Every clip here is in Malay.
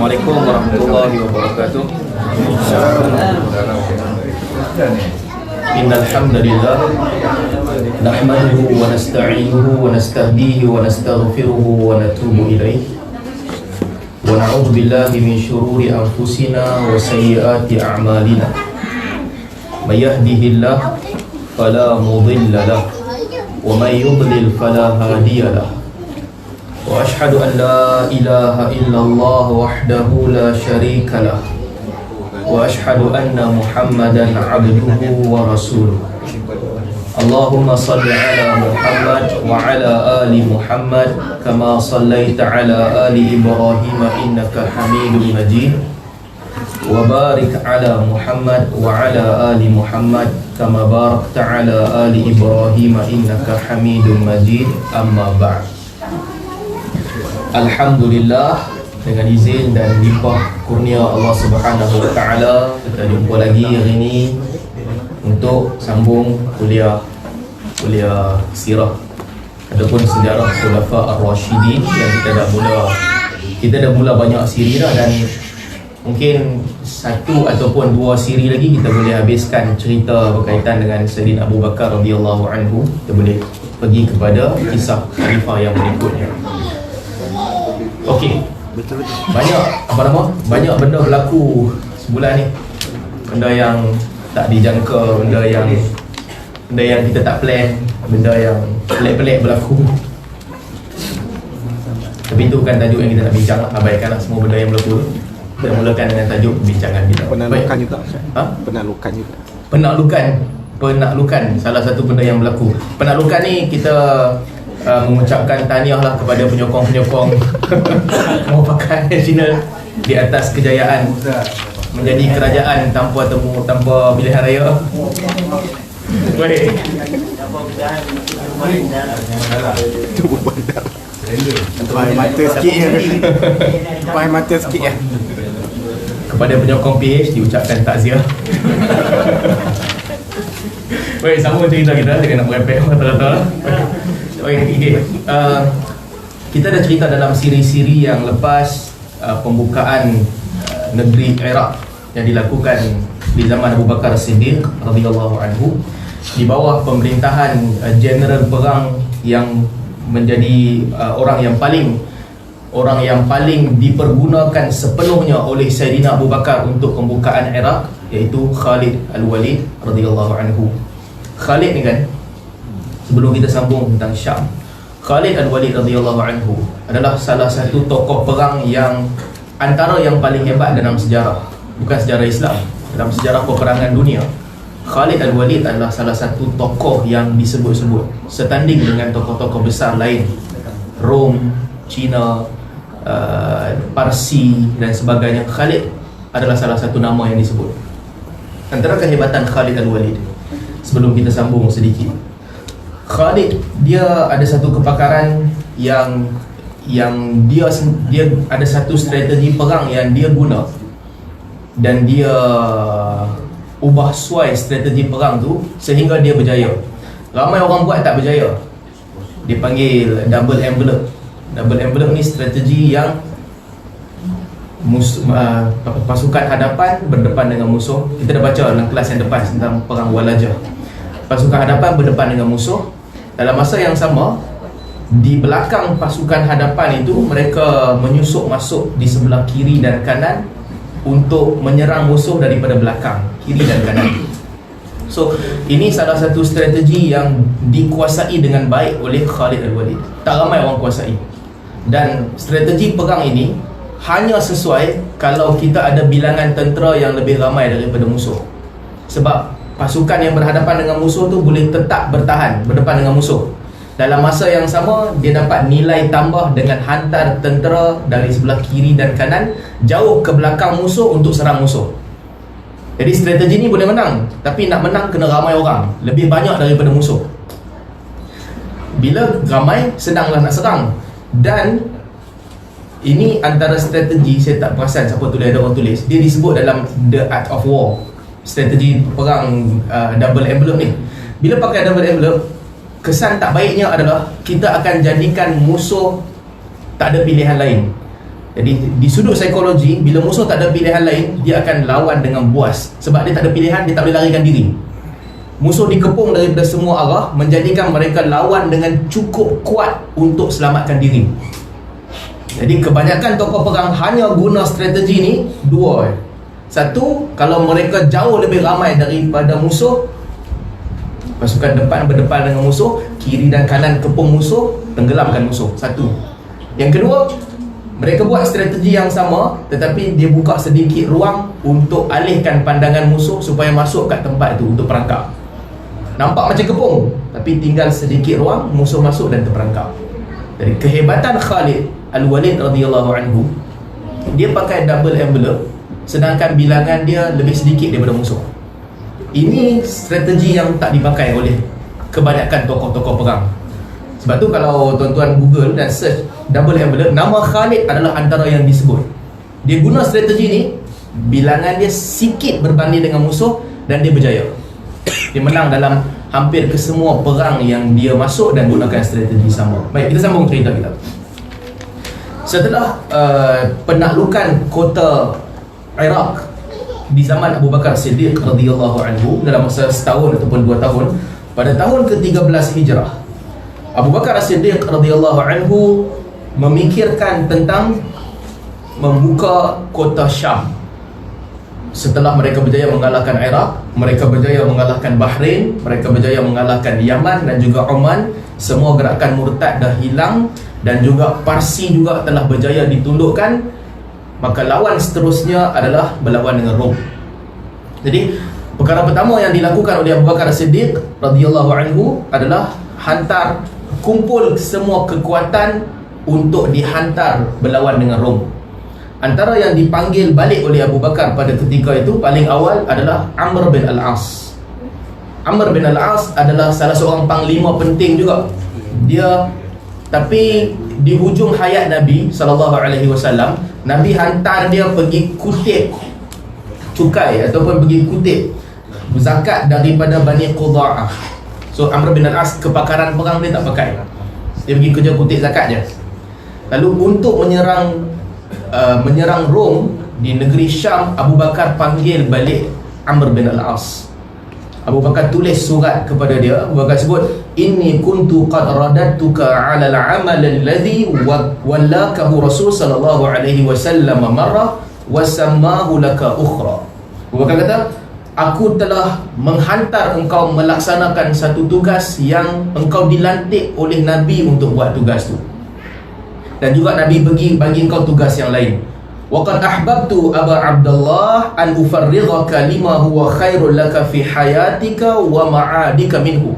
Assalamualaikum warahmatullahi wabarakatuh. Innal hamdalillah nahmaduhu wa nasta'inuhu wa nastahdihi wa nastaghfiruhu wa natubu ilaihi wa na'udzu billahi min shururi anfusina wa sayyiati a'malina. May yahdihillahu fala mudilla lahu wa may yudlil fala hadiya lahu. Wa ashhadu an la ilaha illallah wahdahu la syarika lah. Wa ashhadu anna Muhammadan abduhu wa rasuluh. Allahumma salli ala Muhammad wa ala ali Muhammad kama sallaita ala ali Ibrahim innaka Hamidum Majid. Wa barik ala Muhammad wa ala ali Muhammad kama barakta ala ali Ibrahim innaka Hamidum Majid. Amma ba'd. Alhamdulillah, dengan izin dan limpah kurnia Allah Subhanahu wa taala, kita jumpa lagi hari ini untuk sambung kuliah sirah ataupun sejarah Khulafa Ar-Rasyidin yang kita dah mula banyak siri dah, dan mungkin satu ataupun dua siri lagi kita boleh habiskan cerita berkaitan dengan Sayyidina Abu Bakar radhiyallahu anhu. Kita boleh pergi kepada kisah khalifah yang berikutnya. Okey, banyak benda berlaku sebulan ni. Benda yang tak dijangka, benda yang kita tak plan, benda yang pelik-pelik berlaku. Tapi itu bukan tajuk yang kita nak bincang lah. Abaikanlah semua benda yang berlaku. Kita mulakan dengan tajuk perbincangan kita. Penaklukan juga. Ha? Penaklukan salah satu benda yang berlaku. Penaklukan ni kita mengucapkan tahniah lah kepada penyokong-penyokong Muafakat Nasional di atas kejayaan menjadi kerajaan tanpa pilihan raya. Baik. Tupai mata sikit ya. Kepada penyokong PH diucapkan takziah. Baik, sambung cerita kita dengan nak merepek rata-rata. Okay. Kita dah cerita dalam siri-siri yang lepas pembukaan negeri Iraq yang dilakukan di zaman Abu Bakar As-Siddiq radhiyallahu anhu di bawah pemerintahan jeneral perang yang menjadi orang yang paling dipergunakan sepenuhnya oleh Sayyidina Abu Bakar untuk pembukaan Iraq, iaitu Khalid Al-Walid radhiyallahu anhu. Khalid ni kan, sebelum kita sambung tentang Syam, Khalid Al-Walid radhiyallahu anhu adalah salah satu tokoh perang yang antara yang paling hebat dalam sejarah, bukan sejarah Islam, dalam sejarah peperangan dunia. Khalid Al-Walid adalah salah satu tokoh yang disebut-sebut setanding dengan tokoh-tokoh besar lain, Rom, China, Parsi dan sebagainya. Khalid adalah salah satu nama yang disebut. Antara kehebatan Khalid Al-Walid, sebelum kita sambung sedikit, Khalid dia ada satu kepakaran yang dia ada satu strategi perang yang dia guna, dan dia ubah suai strategi perang tu sehingga dia berjaya. Ramai orang buat tak berjaya. Dia panggil double envelope. Double envelope ni strategi yang pasukan hadapan berdepan dengan musuh. Kita dah baca dalam kelas yang lepas tentang perang Walajah. Pasukan hadapan berdepan dengan musuh. Dalam masa yang sama, di belakang pasukan hadapan itu, mereka menyusup masuk di sebelah kiri dan kanan untuk menyerang musuh daripada belakang, kiri dan kanan. So, ini salah satu strategi yang dikuasai dengan baik oleh Khalid Al-Walid. Tak ramai orang kuasai. Dan strategi perang ini hanya sesuai kalau kita ada bilangan tentera yang lebih ramai daripada musuh. Sebab pasukan yang berhadapan dengan musuh tu boleh tetap bertahan berdepan dengan musuh. Dalam masa yang sama, dia dapat nilai tambah dengan hantar tentera dari sebelah kiri dan kanan jauh ke belakang musuh untuk serang musuh. Jadi strategi ni boleh menang, tapi nak menang kena ramai orang, lebih banyak daripada musuh. Bila ramai, senanglah nak serang. Dan ini antara strategi, saya tak perasan siapa tulis, ada orang tulis, dia disebut dalam The Art of War, strategi perang double envelope ni. Bila pakai double envelope, kesan tak baiknya adalah kita akan jadikan musuh tak ada pilihan lain. Jadi di sudut psikologi, bila musuh tak ada pilihan lain, dia akan lawan dengan buas. Sebab dia tak ada pilihan, dia tak boleh larikan diri. Musuh dikepung daripada semua arah, menjadikan mereka lawan dengan cukup kuat untuk selamatkan diri. Jadi kebanyakan tokoh perang hanya guna strategi ni dua. Satu, kalau mereka jauh lebih ramai daripada musuh, pasukan depan berdepan dengan musuh, kiri dan kanan kepung musuh, tenggelamkan musuh. Satu. Yang kedua, mereka buat strategi yang sama, tetapi dia buka sedikit ruang untuk alihkan pandangan musuh supaya masuk kat tempat itu untuk perangkap. Nampak macam kepung, tapi tinggal sedikit ruang, musuh masuk dan terperangkap. Jadi kehebatan Khalid Al-Walid radhiyallahu anhu, dia pakai double envelope, sedangkan bilangan dia lebih sedikit daripada musuh. Ini strategi yang tak dipakai oleh kebanyakan tokoh-tokoh perang. Sebab tu kalau tuan-tuan Google dan search double envelope, nama Khalid adalah antara yang disebut. Dia guna strategi ni, bilangan dia sikit berbanding dengan musuh, dan dia berjaya. Dia menang dalam hampir kesemua perang yang dia masuk dan gunakan strategi sama. Baik, kita sambung cerita kita. Setelah penaklukan kota Iraq di zaman Abu Bakar Siddiq radhiyallahu anhu dalam masa setahun ataupun 2 tahun, pada tahun ke-13 Hijrah, Abu Bakar Siddiq radhiyallahu anhu memikirkan tentang membuka kota Syam. Setelah mereka berjaya mengalahkan Iraq, mereka berjaya mengalahkan Bahrain, mereka berjaya mengalahkan Yaman dan juga Oman, semua gerakan murtad dah hilang, dan juga Parsi juga telah berjaya ditundukkan. Maka lawan seterusnya adalah berlawan dengan Rom. Jadi perkara pertama yang dilakukan oleh Abu Bakar Siddiq radhiyallahu anhu adalah hantar, kumpul semua kekuatan untuk dihantar berlawan dengan Rom. Antara yang dipanggil balik oleh Abu Bakar pada ketika itu, paling awal adalah Amr bin Al-As. Amr bin Al-As adalah salah seorang panglima penting juga. Dia, tapi di hujung hayat Nabi SAW, Nabi hantar dia pergi kutip cukai ataupun pergi kutip zakat daripada Bani Qudha'ah. So Amr bin Al-As, kepakaran perang dia tak pakai, dia pergi kerja kutip zakat je. Lalu untuk menyerang Rom di negeri Syam, Abu Bakar panggil balik Amr bin Al-As. Abu Bakar tulis surat kepada dia. Abu Bakar sebut, inni kuntu qad radadtuka 'ala al-'amal alladhi wallakahu Rasul sallallahu alaihi wasallam marrah wa sammahu laka ukhra. Abu Bakar kata, aku telah menghantar engkau melaksanakan satu tugas yang engkau dilantik oleh Nabi untuk buat tugas tu, dan juga Nabi bagi engkau tugas yang lain. Wa qad ahbabtu Aba Abdullah an ufarrighaka lima huwa khairul laka fi hayatika wa ma'adika minhu.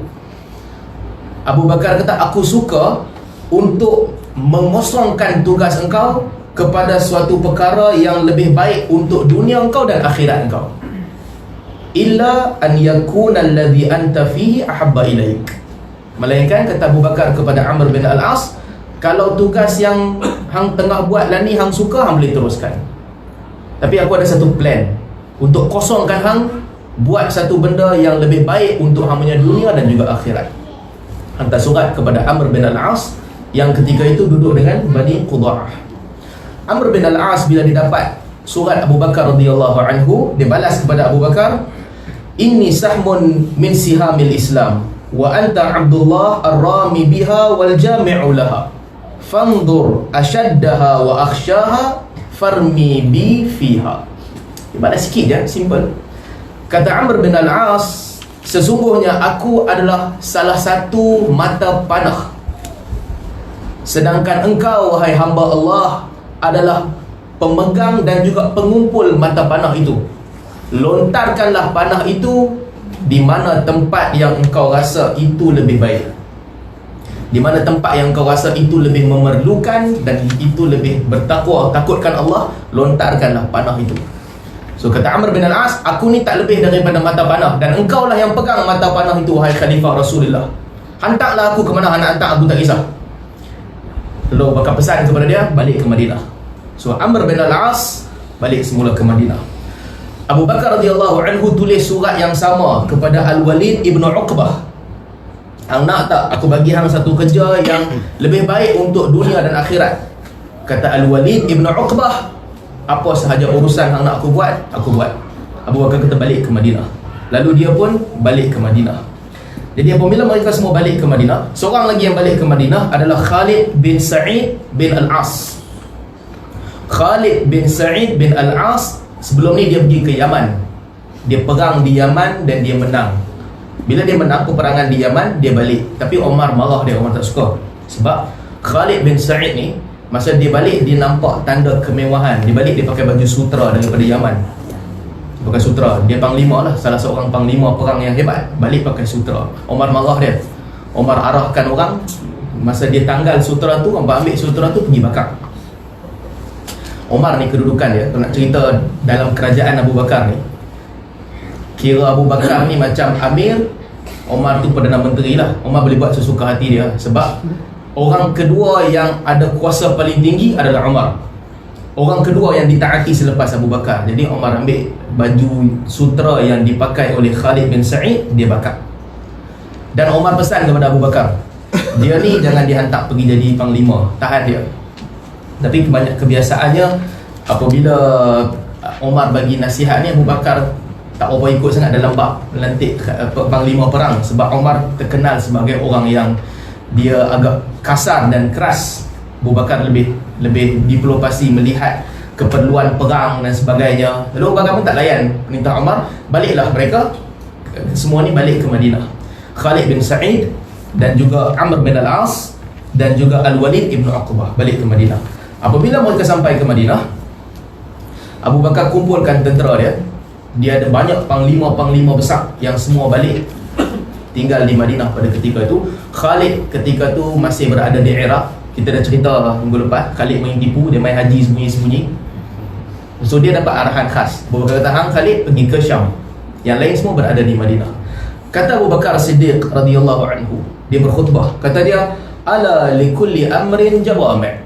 Abu Bakar kata, aku suka untuk mengosongkan tugas engkau kepada suatu perkara yang lebih baik untuk dunia engkau dan akhirat engkau. Illa an yakuna alladhi anta fihi ahabba ilaik. Melainkan, kata Abu Bakar kepada Amr bin Al-As, kalau tugas yang hang tengah buat lah ni hang suka, hang boleh teruskan. Tapi aku ada satu plan untuk kosongkan hang, buat satu benda yang lebih baik untuk hang punya dunia dan juga akhirat. Hantar surat kepada Amr bin Al-As yang ketika itu duduk dengan Bani Qudha'ah. Amr bin Al-As bila didapat surat Abu Bakar radhiyallahu anhu, dia balas kepada Abu Bakar, inni sahmun min sihamil Islam wa anta Abdullah ar-rami biha wal jami'u laha, fanzur ashaddaha wa akhshaha farmi bi fiha. Ibarat sikit je, simple. Kata Amr bin Al-As, sesungguhnya aku adalah salah satu mata panah, sedangkan engkau wahai hamba Allah adalah pemegang dan juga pengumpul mata panah itu. Lontarkanlah panah itu di mana tempat yang engkau rasa itu lebih baik, di mana tempat yang engkau rasa itu lebih memerlukan dan itu lebih bertakwa, takutkan Allah, lontarkanlah panah itu. So kata Amr bin Al-As, aku ni tak lebih daripada mata panah, dan engkau lah yang pegang mata panah itu wahai Khalifah Rasulullah. Hantarlah aku ke mana nak hantar, aku tak kisah. Lalu bakal pesan kepada dia, balik ke Madinah. So Amr bin Al-As balik semula ke Madinah. Abu Bakar radhiyallahu anhu tulis surat yang sama kepada Al-Walid ibn Uqbah. Hang nak tak aku bagi hang satu kerja yang lebih baik untuk dunia dan akhirat? Kata Al-Walid Ibn Uqbah, apa sahaja urusan hang nak aku buat, aku buat. Abu Bakar kata balik ke Madinah. Lalu dia pun balik ke Madinah. Jadi apabila mereka semua balik ke Madinah, seorang lagi yang balik ke Madinah adalah Khalid bin Sa'id bin Al-As. Khalid bin Sa'id bin Al-As sebelum ni dia pergi ke Yaman. Dia perang di Yaman dan dia menang. Bila dia menang peperangan di Yaman, dia balik. Tapi Omar marah dia, Omar tak suka. Sebab Khalid bin Sa'id ni, masa dia balik, dia nampak tanda kemewahan. Dia balik, dia pakai baju sutra daripada Yaman. Dia pakai sutra. Dia panglima lah, salah seorang panglima perang yang hebat. Balik pakai sutra. Omar marah dia. Omar arahkan orang, masa dia tanggal sutra tu, orang ambil sutra tu, pergi bakar. Omar ni kedudukan dia, nak cerita dalam kerajaan Abu Bakar ni, kira Abu Bakar ni macam Amir, Omar tu Perdana Menteri lah. Omar boleh buat sesuka hati dia. Sebab orang kedua yang ada kuasa paling tinggi adalah Omar. Orang kedua yang ditaati selepas Abu Bakar. Jadi Omar ambil baju sutra yang dipakai oleh Khalid bin Sa'id, dia bakar. Dan Omar pesan kepada Abu Bakar, dia ni jangan dihantar pergi jadi panglima, tahan dia. Tapi kebiasaannya apabila Omar bagi nasihat ni, Abu Bakar tak apa ikut sangat dalam bab melantik panglima perang. Sebab Omar terkenal sebagai orang yang dia agak kasar dan keras. Abu Bakar lebih diplomasi, melihat keperluan perang dan sebagainya. Lalu Abu Bakar pun tak layan perintah Omar, baliklah mereka semua ni balik ke Madinah. Khalid bin Sa'id dan juga Amr bin Al-As dan juga Al-Walid Ibn Uqbah balik ke Madinah. Apabila mereka sampai ke Madinah, Abu Bakar kumpulkan tentera dia. Dia ada banyak panglima-panglima besar yang semua balik tinggal di Madinah pada ketika itu. Khalid ketika tu masih berada di Iraq. Kita dah cerita minggu lepas, Khalid main tipu, dia main haji sembunyi-sembunyi. So dia dapat arahan khas. Abu Bakar kata, hang Khalid pergi ke Syam, yang lain semua berada di Madinah. Kata Abu Bakar Siddiq radhiyallahu anhu, dia berkhutbah, kata dia, ala likulli amrin jawami'.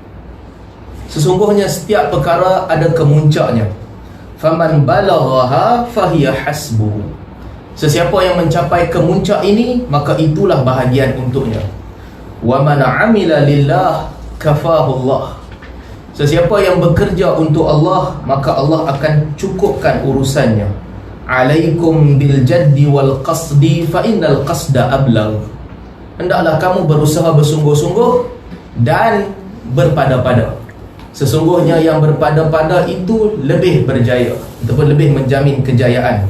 Sesungguhnya setiap perkara ada kemuncaknya. Faman balaghaha fahiya hasbu. Sesiapa yang mencapai kemuncak ini, maka itulah bahagian untuknya. Wa man 'amila lillah kafahu Allah. Sesiapa yang bekerja untuk Allah, maka Allah akan cukupkan urusannya. Alaikum bil jaddi wal qasdi fa innal qasda ablagh. Hendaklah kamu berusaha bersungguh-sungguh dan berpada-pada. Sesungguhnya yang berpada-pada itu lebih berjaya, ataupun lebih menjamin kejayaan.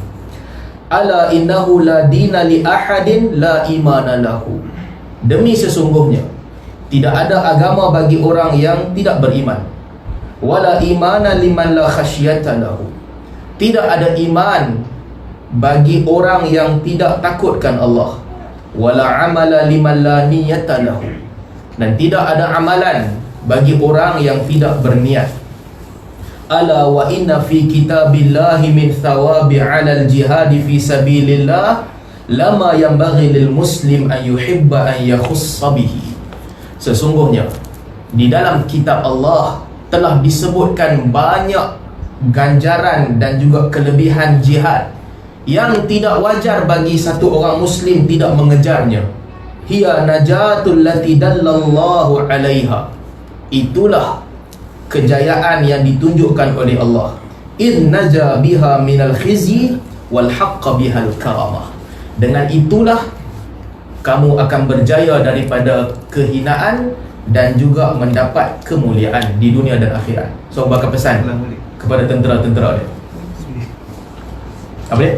Ala innahu la dina li ahadin la imana lahu. Demi sesungguhnya tidak ada agama bagi orang yang tidak beriman. Wala imana liman la khasyata lahu. Tidak ada iman bagi orang yang tidak takutkan Allah. Wala amala liman la niyata lahu. Dan tidak ada amalan bagi orang yang tidak berniat. Ala wa inna fi kitabillahi min thawabi 'alal jihadi fi sabilillah lama yanbaghi lil muslim an yuhibba an yakhussa bihi. Sesungguhnya di dalam kitab Allah telah disebutkan banyak ganjaran dan juga kelebihan jihad yang tidak wajar bagi satu orang muslim tidak mengejarnya. Hiya najatul lati dallallahu 'alaiha. Itulah kejayaan yang ditunjukkan oleh Allah. In naja biha minal khizyi wal haqqa bihal karamah. Dengan itulah kamu akan berjaya daripada kehinaan dan juga mendapat kemuliaan di dunia dan akhirat. So bakal pesan kepada tentera-tentera dia. Apa dia?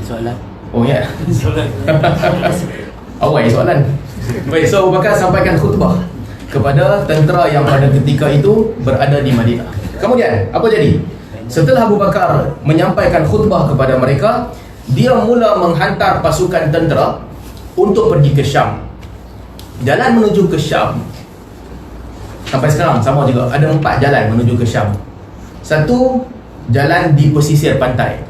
Soalan. Oh ya. Soalan. Awal soalan. Baik, so Abu Bakar sampaikan khutbah kepada tentera yang pada ketika itu berada di Madinah. Kemudian, apa jadi? Setelah Abu Bakar menyampaikan khutbah kepada mereka, dia mula menghantar pasukan tentera untuk pergi ke Syam. Jalan menuju ke Syam sampai sekarang sama juga, ada 4 jalan menuju ke Syam. Satu, jalan di pesisir pantai.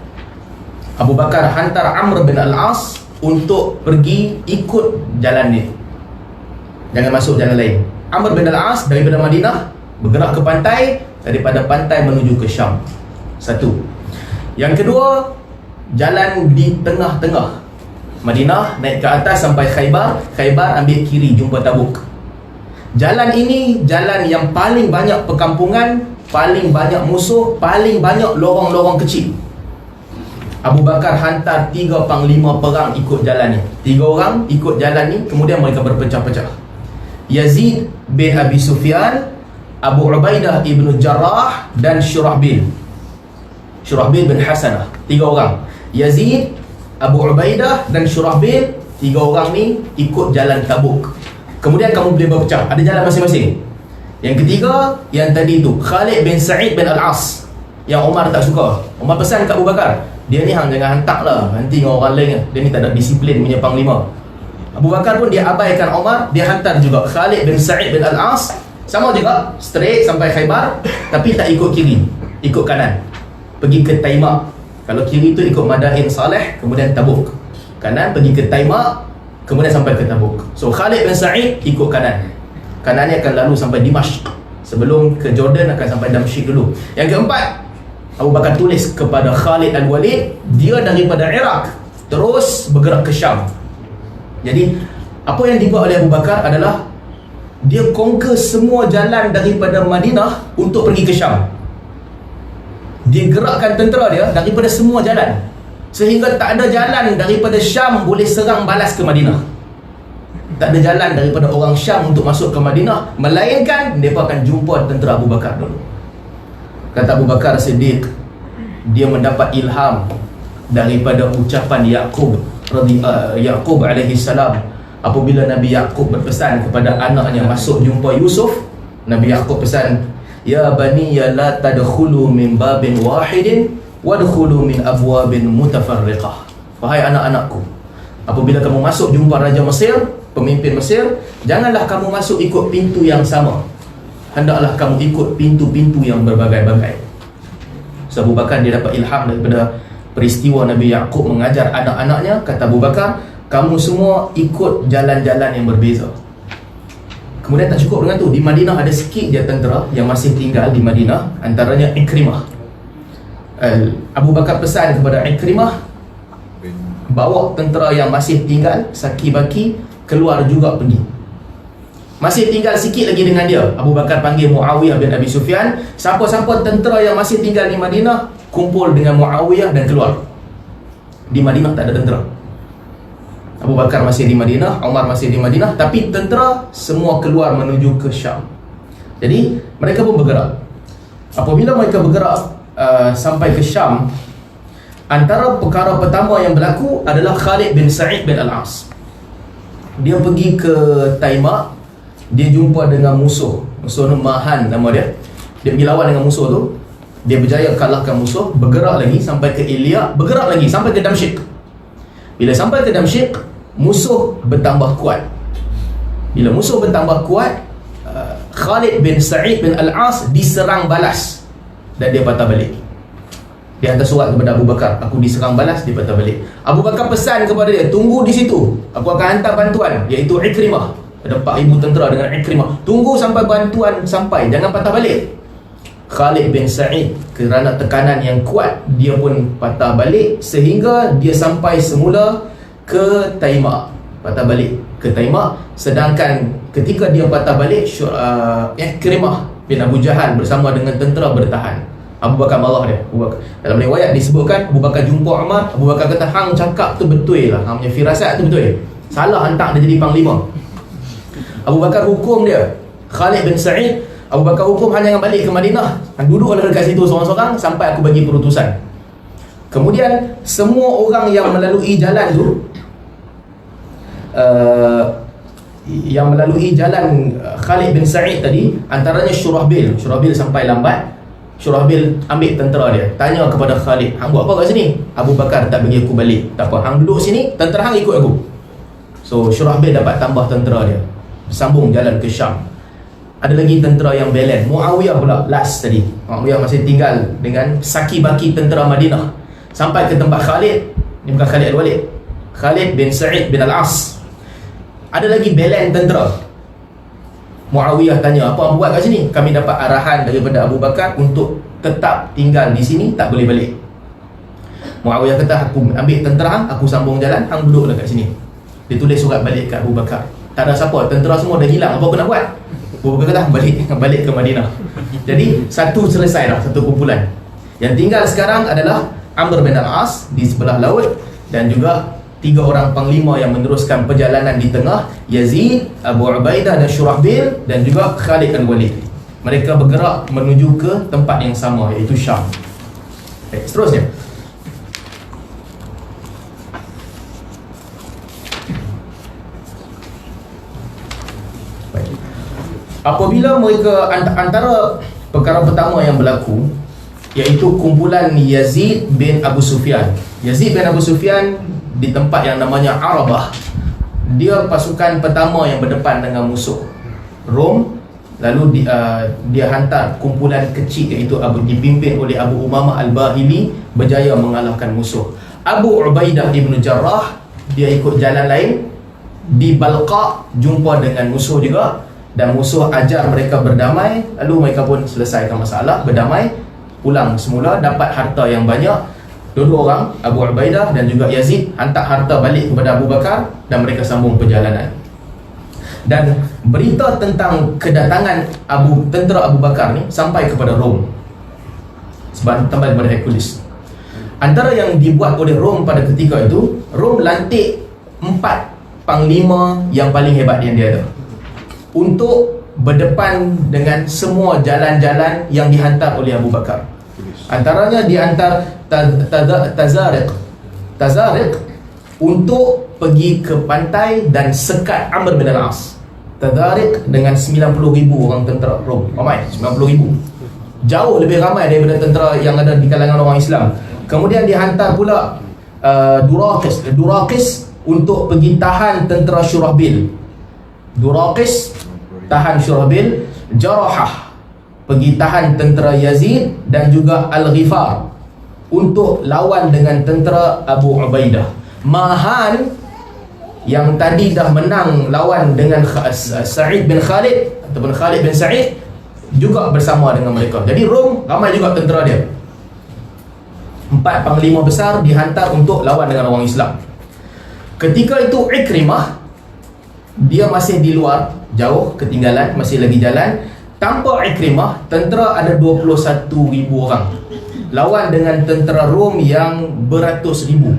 Abu Bakar hantar Amr bin Al-As untuk pergi ikut jalan ni, jangan masuk jalan lain. Amr bin Al-As daripada Madinah bergerak ke pantai, daripada pantai menuju ke Syam. Satu. Yang kedua, jalan di tengah-tengah Madinah, naik ke atas sampai Khaybar, Khaybar ambil kiri jumpa Tabuk. Jalan ini jalan yang paling banyak perkampungan, paling banyak musuh, paling banyak lorong-lorong kecil. Abu Bakar hantar 3 panglima perang ikut jalan ni. 3 orang ikut jalan ni, kemudian mereka berpecah-pecah. Yazid bin Abi Sufyan, Abu Ubaidah ibn Jarrah, dan Syurahbil bin Hasanah. 3 orang. Yazid, Abu Ubaidah dan Syurahbil. 3 orang ni ikut jalan Tabuk. Kemudian kamu boleh berpecah, ada jalan masing-masing. Yang ketiga, yang tadi tu, Khalid bin Sa'id bin Al-As, yang Umar tak suka. Umar pesan kat Abu Bakar, dia ni hang jangan hantar lah nanti dengan orang lain. Dia ni tak ada disiplin punya panglima. Abu Bakar pun dia abaikan Umar, dia hantar juga Khalid bin Sa'id bin Al-As. Sama juga, straight sampai Khaybar, tapi tak ikut kiri, ikut kanan, pergi ke Taimah. Kalau kiri tu ikut Madain Saleh, kemudian Tabuk. Kanan pergi ke Taimah, kemudian sampai ke Tabuk. So Khalid bin Sa'id ikut kanan. Kanan ni akan lalu sampai Dimashq, sebelum ke Jordan akan sampai Damsyik dulu. Yang keempat, Abu Bakar tulis kepada Khalid Al-Walid, dia daripada Iraq terus bergerak ke Syam. Jadi apa yang dibuat oleh Abu Bakar adalah dia conquer semua jalan daripada Madinah untuk pergi ke Syam. Dia gerakkan tentera dia daripada semua jalan, sehingga tak ada jalan daripada Syam boleh serang balas ke Madinah. Tak ada jalan daripada orang Syam untuk masuk ke Madinah, melainkan mereka akan jumpa tentera Abu Bakar dulu. Kata Abu Bakar Siddiq, dia mendapat ilham daripada ucapan Yaqub alaihi salam. Apabila Nabi Yaqub berpesan kepada anaknya masuk jumpa Yusuf, Nabi Yaqub pesan, ya bani ya la tadkhulu min babin wahidin wadkhulu min abwabin mutafarriqah. Wahai anak-anakku, apabila kamu masuk jumpa Raja Mesir, pemimpin Mesir, janganlah kamu masuk ikut pintu yang sama, hendaklah kamu ikut pintu-pintu yang berbagai-bagai. So Abu Bakar dia dapat ilham daripada peristiwa Nabi Yaqub mengajar anak-anaknya. Kata Abu Bakar, kamu semua ikut jalan-jalan yang berbeza. Kemudian tak cukup dengan tu, di Madinah ada sikit je tentera yang masih tinggal di Madinah, antaranya Ikrimah. Abu Bakar pesan kepada Ikrimah, bawa tentera yang masih tinggal Saki-Baki keluar juga pergi. Masih tinggal sikit lagi dengan dia. Abu Bakar panggil Muawiyah bin Abi Sufyan, siapa-siapa tentera yang masih tinggal di Madinah kumpul dengan Muawiyah dan keluar. Di Madinah tak ada tentera. Abu Bakar masih di Madinah, Umar masih di Madinah, tapi tentera semua keluar menuju ke Syam. Jadi mereka pun bergerak. Apabila mereka bergerak sampai ke Syam, antara perkara pertama yang berlaku adalah Khalid bin Sa'id bin Al-As. Dia pergi ke Taimah, dia jumpa dengan musuh Mahan nama dia. Dia pergi lawan dengan musuh tu, dia berjaya kalahkan musuh, bergerak lagi sampai ke Ilya, bergerak lagi sampai ke Damsyik. Bila sampai ke Damsyik, musuh bertambah kuat. Bila musuh bertambah kuat, Khalid bin Sa'id bin Al-As diserang balas dan dia patah balik. Dia hantar surat kepada Abu Bakar, aku diserang balas, dia patah balik. Abu Bakar pesan kepada dia, tunggu di situ, aku akan hantar bantuan, iaitu Ikrimah. Ada 4,000 tentera dengan Ikrimah. Tunggu sampai bantuan sampai, jangan patah balik. Khalid bin Sa'id kerana tekanan yang kuat, dia pun patah balik sehingga dia sampai semula ke Taimah. Patah balik ke Taimah. Sedangkan ketika dia patah balik, Ikrimah bin Abu Jahal bersama dengan tentera bertahan. Abu Bakar marah dia. Dalam riwayat disebutkan Abu Bakar jumpa Umar, Abu Bakar kata, hang cakap tu betul lah, hang punya firasat tu betul, salah hantar dia jadi panglima. Abu Bakar hukum dia, Khalid bin Sa'id, Abu Bakar hukum hang jangan balik ke Madinah, hang duduklah dekat situ seorang-seorang sampai aku bagi keputusan. Kemudian semua orang yang melalui jalan tu, Khalid bin Sa'id tadi, antaranya Syurahbil sampai lambat. Syurahbil ambil tentera dia, tanya kepada Khalid, hang buat apa kat sini? Abu Bakar tak bagi aku balik. Tak apa, hang duduk sini, tentera hang ikut aku. So Syurahbil dapat tambah tentera dia, sambung jalan ke Syam. Ada lagi tentera yang belen, Muawiyah pula last tadi. Muawiyah masih tinggal dengan Saki-Baki tentera Madinah sampai ke tempat Khalid. Ini bukan Khalid Al-Walid, Khalid bin Sa'id bin Al-As. Ada lagi belen tentera. Muawiyah tanya, apa buat kat sini? Kami dapat arahan daripada Abu Bakar untuk tetap tinggal di sini, tak boleh balik. Muawiyah kata, aku ambil tentera hang, aku sambung jalan, hang duduklah kat sini. Dia tulis surat balik kat Abu Bakar. Tak ada siapa, tentera semua dah hilang, apa aku nak buat? Abu Bakar dah balik ke Madinah. Jadi satu selesai dah, satu kumpulan. Yang tinggal sekarang adalah Amr bin Al-As di sebelah laut, dan juga 3 orang panglima yang meneruskan perjalanan di tengah, Yazid, Abu Ubaidah dan Syurahbil, dan juga Khalid Al-Walid. Mereka bergerak menuju ke tempat yang sama, iaitu Syam. Okay, seterusnya. Baik. Apabila mereka, antara perkara pertama yang berlaku, iaitu kumpulan Yazid bin Abu Sufyan. Yazid bin Abu Sufyan di tempat yang namanya Arabah, dia pasukan pertama yang berdepan dengan musuh Rom. Lalu dia hantar kumpulan kecil, iaitu dipimpin oleh Abu Umamah Al-Bahili, berjaya mengalahkan musuh. Abu Ubaidah Ibn Jarrah, dia ikut jalan lain. Di Balqa jumpa dengan musuh juga, dan musuh ajar mereka berdamai. Lalu mereka pun selesaikan masalah, berdamai, pulang semula, dapat harta yang banyak. Dua orang, Abu Ubaidah dan juga Yazid, hantar harta balik kepada Abu Bakar, dan mereka sambung perjalanan. Dan berita tentang kedatangan tentera Abu Bakar ni sampai kepada Rom, sampai kepada Hercules. Antara yang dibuat oleh Rom pada ketika itu, Rom lantik 4 panglima yang paling hebat yang dia ada untuk berdepan dengan semua jalan-jalan yang dihantar oleh Abu Bakar. Antaranya dihantar Tazariq untuk pergi ke pantai dan sekat Amr bin Al-As. Tazariq dengan 90,000 orang tentera Rom. Ramai, 90,000. Jauh lebih ramai daripada tentera yang ada di kalangan orang Islam. Kemudian dihantar pula Duraqis untuk pergi tahan tentera Syurahbil. Duraqis tahan Syurahbil. Jarahah pergi tahan tentera Yazid, dan juga Al-Ghifar untuk lawan dengan tentera Abu Ubaidah. Mahan yang tadi dah menang lawan dengan Sa'id bin Khalid ataupun Khalid bin Sa'id juga bersama dengan mereka. Jadi Rom ramai juga tentera dia. 4 panglima besar dihantar untuk lawan dengan orang Islam. Ketika itu Ikrimah, dia masih di luar, jauh ketinggalan, masih lagi jalan. Tanpa Ikrimah, tentera ada 21,000 orang lawan dengan tentera Rom yang beratus ribu.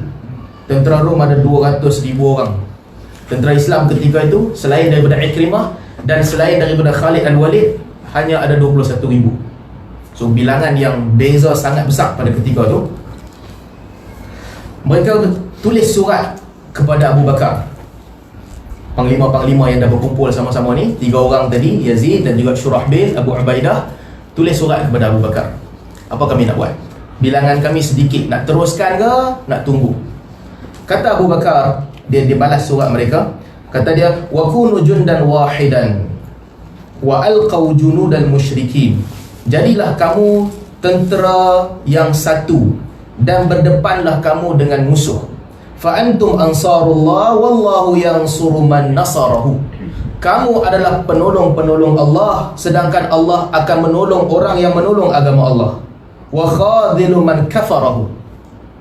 Tentera Rom ada 200,000 orang. Tentera Islam ketika itu, selain daripada Ikrimah dan selain daripada Khalid Al-Walid, hanya ada 21,000. So bilangan yang beza sangat besar pada ketika itu. Mereka tulis surat kepada Abu Bakar. Panglima-panglima yang dah berkumpul sama-sama ni, 3 orang tadi, Yazid dan juga Syurahbil, Abu Ubaidah, tulis surat kepada Abu Bakar. Apa kami nak buat? Bilangan kami sedikit, nak teruskan ke nak tunggu? Kata Abu Bakar, dia balas surat mereka. Kata dia, wa kunu jundan wahidan wa alqaw junudal musyrikin. Jadilah kamu tentera yang satu, dan berdepanlah kamu dengan musuh. Fa antum ansarullah wallahu yansuru man nasarahu. Kamu adalah penolong-penolong Allah, sedangkan Allah akan menolong orang yang menolong agama Allah. Wa khadhilu man kafarahu.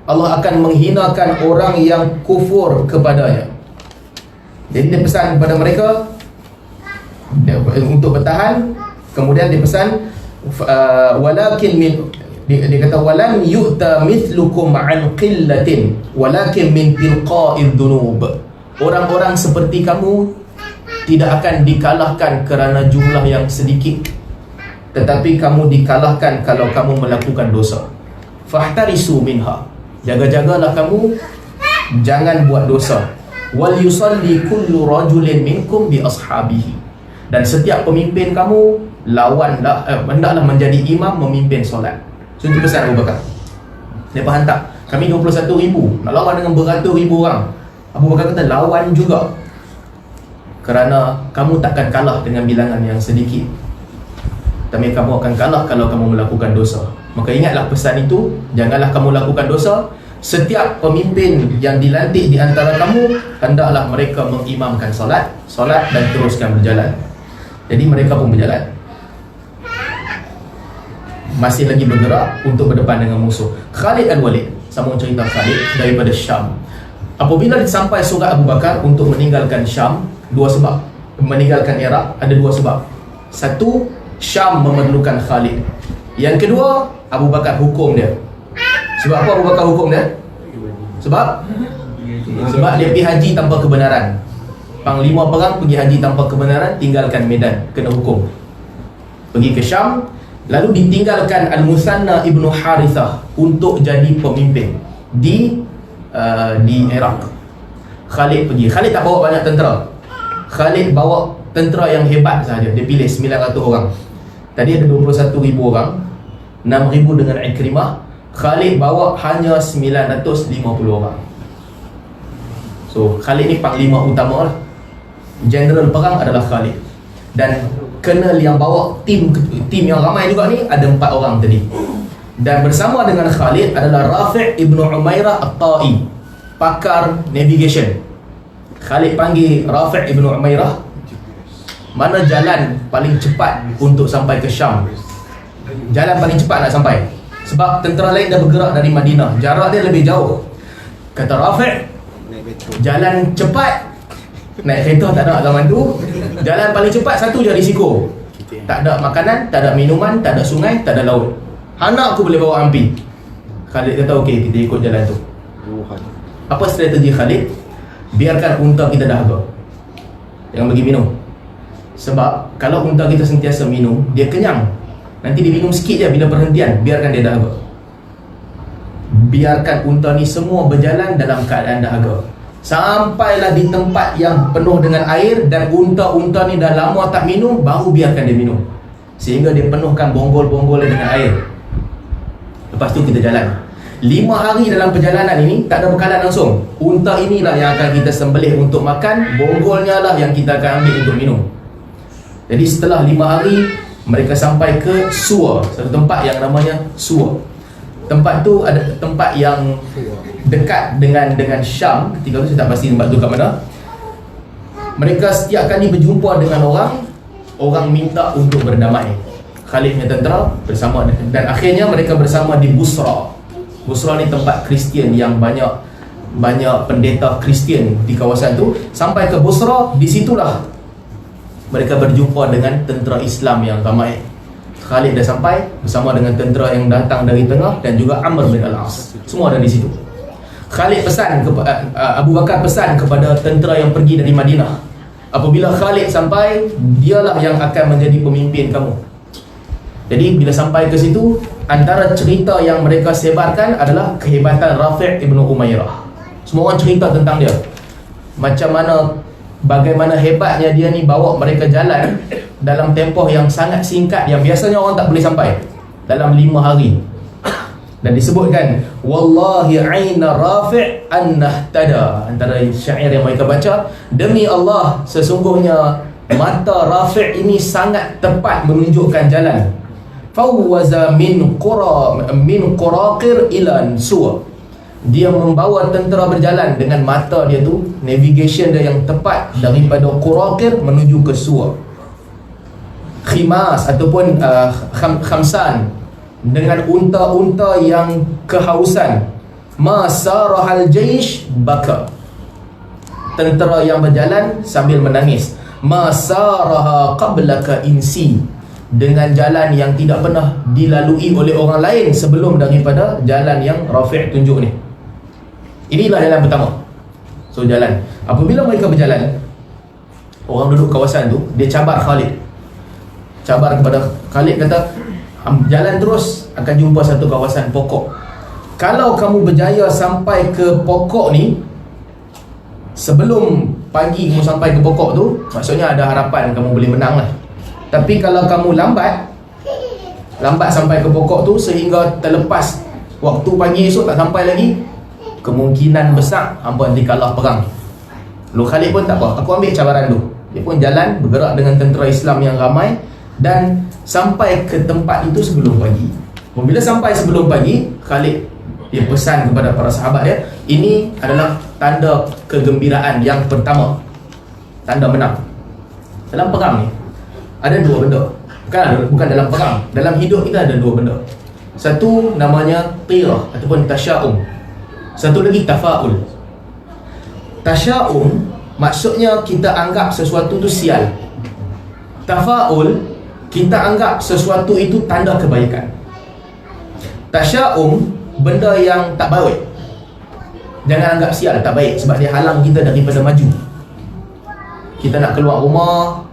Allah akan menghinakan orang yang kufur kepadanya. Jadi dia pesan kepada mereka untuk bertahan. Kemudian dia pesan walakin min, dia kata walam yu'ta mithlukum an qillatin walakin min tilqa'id dhunub. Orang-orang seperti kamu tidak akan dikalahkan kerana jumlah yang sedikit, tetapi kamu dikalahkan kalau kamu melakukan dosa. Fahtarisu minha. Jaga-jagalah kamu, jangan buat dosa. Wal yusalli kullu rajulin minkum bi ashabihi. Dan setiap pemimpin kamu lawanlah, hendaklah menjadi imam memimpin solat. So itu pesan Abu Bakar. Dia hantar, kami 21,000 nak lawan dengan beratus-ribu orang. Abu Bakar kata lawan juga, kerana kamu takkan kalah dengan bilangan yang sedikit, tapi kamu akan kalah kalau kamu melakukan dosa. Maka ingatlah pesan itu, janganlah kamu lakukan dosa. Setiap pemimpin yang dilantik di antara kamu, hendaklah mereka mengimamkan solat dan teruskan berjalan. Jadi mereka pun berjalan, masih lagi bergerak untuk berdepan dengan musuh. Khalid Al-Walid, sambung cerita Khalid daripada Syam. Apabila sampai surat Abu Bakar untuk meninggalkan Syam, 2 sebab. Meninggalkan Iraq ada 2 sebab. Satu, Syam memerlukan Khalid. Yang kedua, Abu Bakar hukum dia. Sebab apa Abu Bakar hukum dia? Sebab dia pergi haji tanpa kebenaran. Panglima perang pergi haji tanpa kebenaran, tinggalkan medan, kena hukum. Pergi ke Syam, lalu ditinggalkan Al-Musanna Ibnu Harithah untuk jadi pemimpin di Iraq. Khalid pergi. Khalid tak bawa banyak tentera. Khalid bawa tentera yang hebat sahaja. Dia pilih 900 orang. Tadi ada 21,000 orang, 6,000 dengan Ikrimah. Khalid bawa hanya 950 orang. So Khalid ni panglima utama lah. General perang adalah Khalid. Dan Colonel yang bawa tim yang ramai juga ni ada 4 orang tadi. Dan bersama dengan Khalid adalah Rafi' Ibnu Umairah At-Ta'i, pakar navigation. Khalid panggil Rafi' Ibnu Umairah, mana jalan paling cepat untuk sampai ke Syam? Jalan paling cepat nak sampai. Sebab tentera lain dah bergerak dari Madinah, jarak dia lebih jauh. Kata Rafi', jalan cepat naik kereta tak ada zaman tu. Jalan paling cepat satu je risiko. Tak ada makanan, tak ada minuman, tak ada sungai, tak ada laut. Anak aku boleh bawa ampi. Khalid kata okey, kita ikut jalan tu. Apa strategi Khalid? Biarkan unta kita dahaga, jangan bagi minum. Sebab kalau unta kita sentiasa minum, dia kenyang. Nanti dia minum sikit je bila perhentian, biarkan dia dahaga. Biarkan unta ni semua berjalan dalam keadaan dahaga. Sampailah di tempat yang penuh dengan air dan unta-unta ni dah lama tak minum, baru biarkan dia minum. Sehingga dia penuhkan bonggol-bonggolnya dengan air. Lepas tu kita jalan. 5 hari dalam perjalanan ini tak ada bekalan langsung. Unta inilah yang akan kita sembelih untuk makan, bonggolnya lah yang kita akan ambil untuk minum. Jadi setelah 5 hari, mereka sampai ke Suwa, satu tempat yang namanya Suwa. Tempat tu ada tempat yang dekat dengan Syam. Ketika tu saya tak pasti tempat tu kat mana. Mereka setiap kali berjumpa dengan orang minta untuk berdamai. Khalid punya tentera bersama, dan akhirnya mereka bersama di Busra. Busra ni tempat Kristian yang banyak pendeta Kristian di kawasan tu. Sampai ke Busra, di situlah mereka berjumpa dengan tentera Islam yang ramai. Khalid dah sampai bersama dengan tentera yang datang dari tengah dan juga Amr bin Al-As. Semua ada di situ. Khalid pesan kepada Abu Bakar pesan kepada tentera yang pergi dari Madinah, apabila Khalid sampai, dialah yang akan menjadi pemimpin kamu. Jadi bila sampai ke situ, antara cerita yang mereka sebarkan adalah kehebatan Rafi' Ibnu Umairah. Semua orang cerita tentang dia, macam mana, bagaimana hebatnya dia ni bawa mereka jalan dalam tempoh yang sangat singkat, yang biasanya orang tak boleh sampai, dalam 5 hari. Dan disebutkan, wallahi aina Rafi' annahtada, antara syair yang mereka baca, demi Allah sesungguhnya mata Rafi' ini sangat tepat menunjukkan jalan. Fawwaza min Quraqir ila Suwa, dia membawa tentera berjalan dengan mata dia tu, navigation dia yang tepat, daripada Quraqir menuju ke Suwa. Khimas ataupun khamsan, dengan unta-unta yang kehausan. Masarahal jaish baka, tentera yang berjalan sambil menangis. Masaraha qablaka insi, dengan jalan yang tidak pernah dilalui oleh orang lain sebelum daripada jalan yang Rafi' tunjuk ni. Inilah jalan pertama. So jalan, apabila mereka berjalan, orang duduk kawasan tu, dia cabar Khalid. Cabar kepada Khalid, kata jalan terus akan jumpa satu kawasan pokok. Kalau kamu berjaya sampai ke pokok ni sebelum pagi kamu sampai ke pokok tu, maksudnya ada harapan kamu boleh menang lah. Tapi kalau kamu lambat sampai ke pokok tu sehingga terlepas waktu pagi esok tak sampai lagi, kemungkinan besar hangpa nanti kalah perang. Lalu Khalid pun tak apa, aku ambil cabaran tu. Dia pun jalan bergerak dengan tentera Islam yang ramai dan sampai ke tempat itu sebelum pagi. Bila sampai sebelum pagi, Khalid dia pesan kepada para sahabat dia, ini adalah tanda kegembiraan yang pertama, tanda menang. Dalam perang ni ada 2 benda. Bukan dalam perang, dalam hidup kita ada 2 benda. Satu namanya qirah ataupun tasya'um. Satu lagi tafa'ul. Tasya'um maksudnya kita anggap sesuatu tu sial. Tafa'ul kita anggap sesuatu itu tanda kebaikan. Tasya'um, benda yang tak baik, jangan anggap sial, tak baik, sebab dia halang kita daripada maju. Kita nak keluar rumah,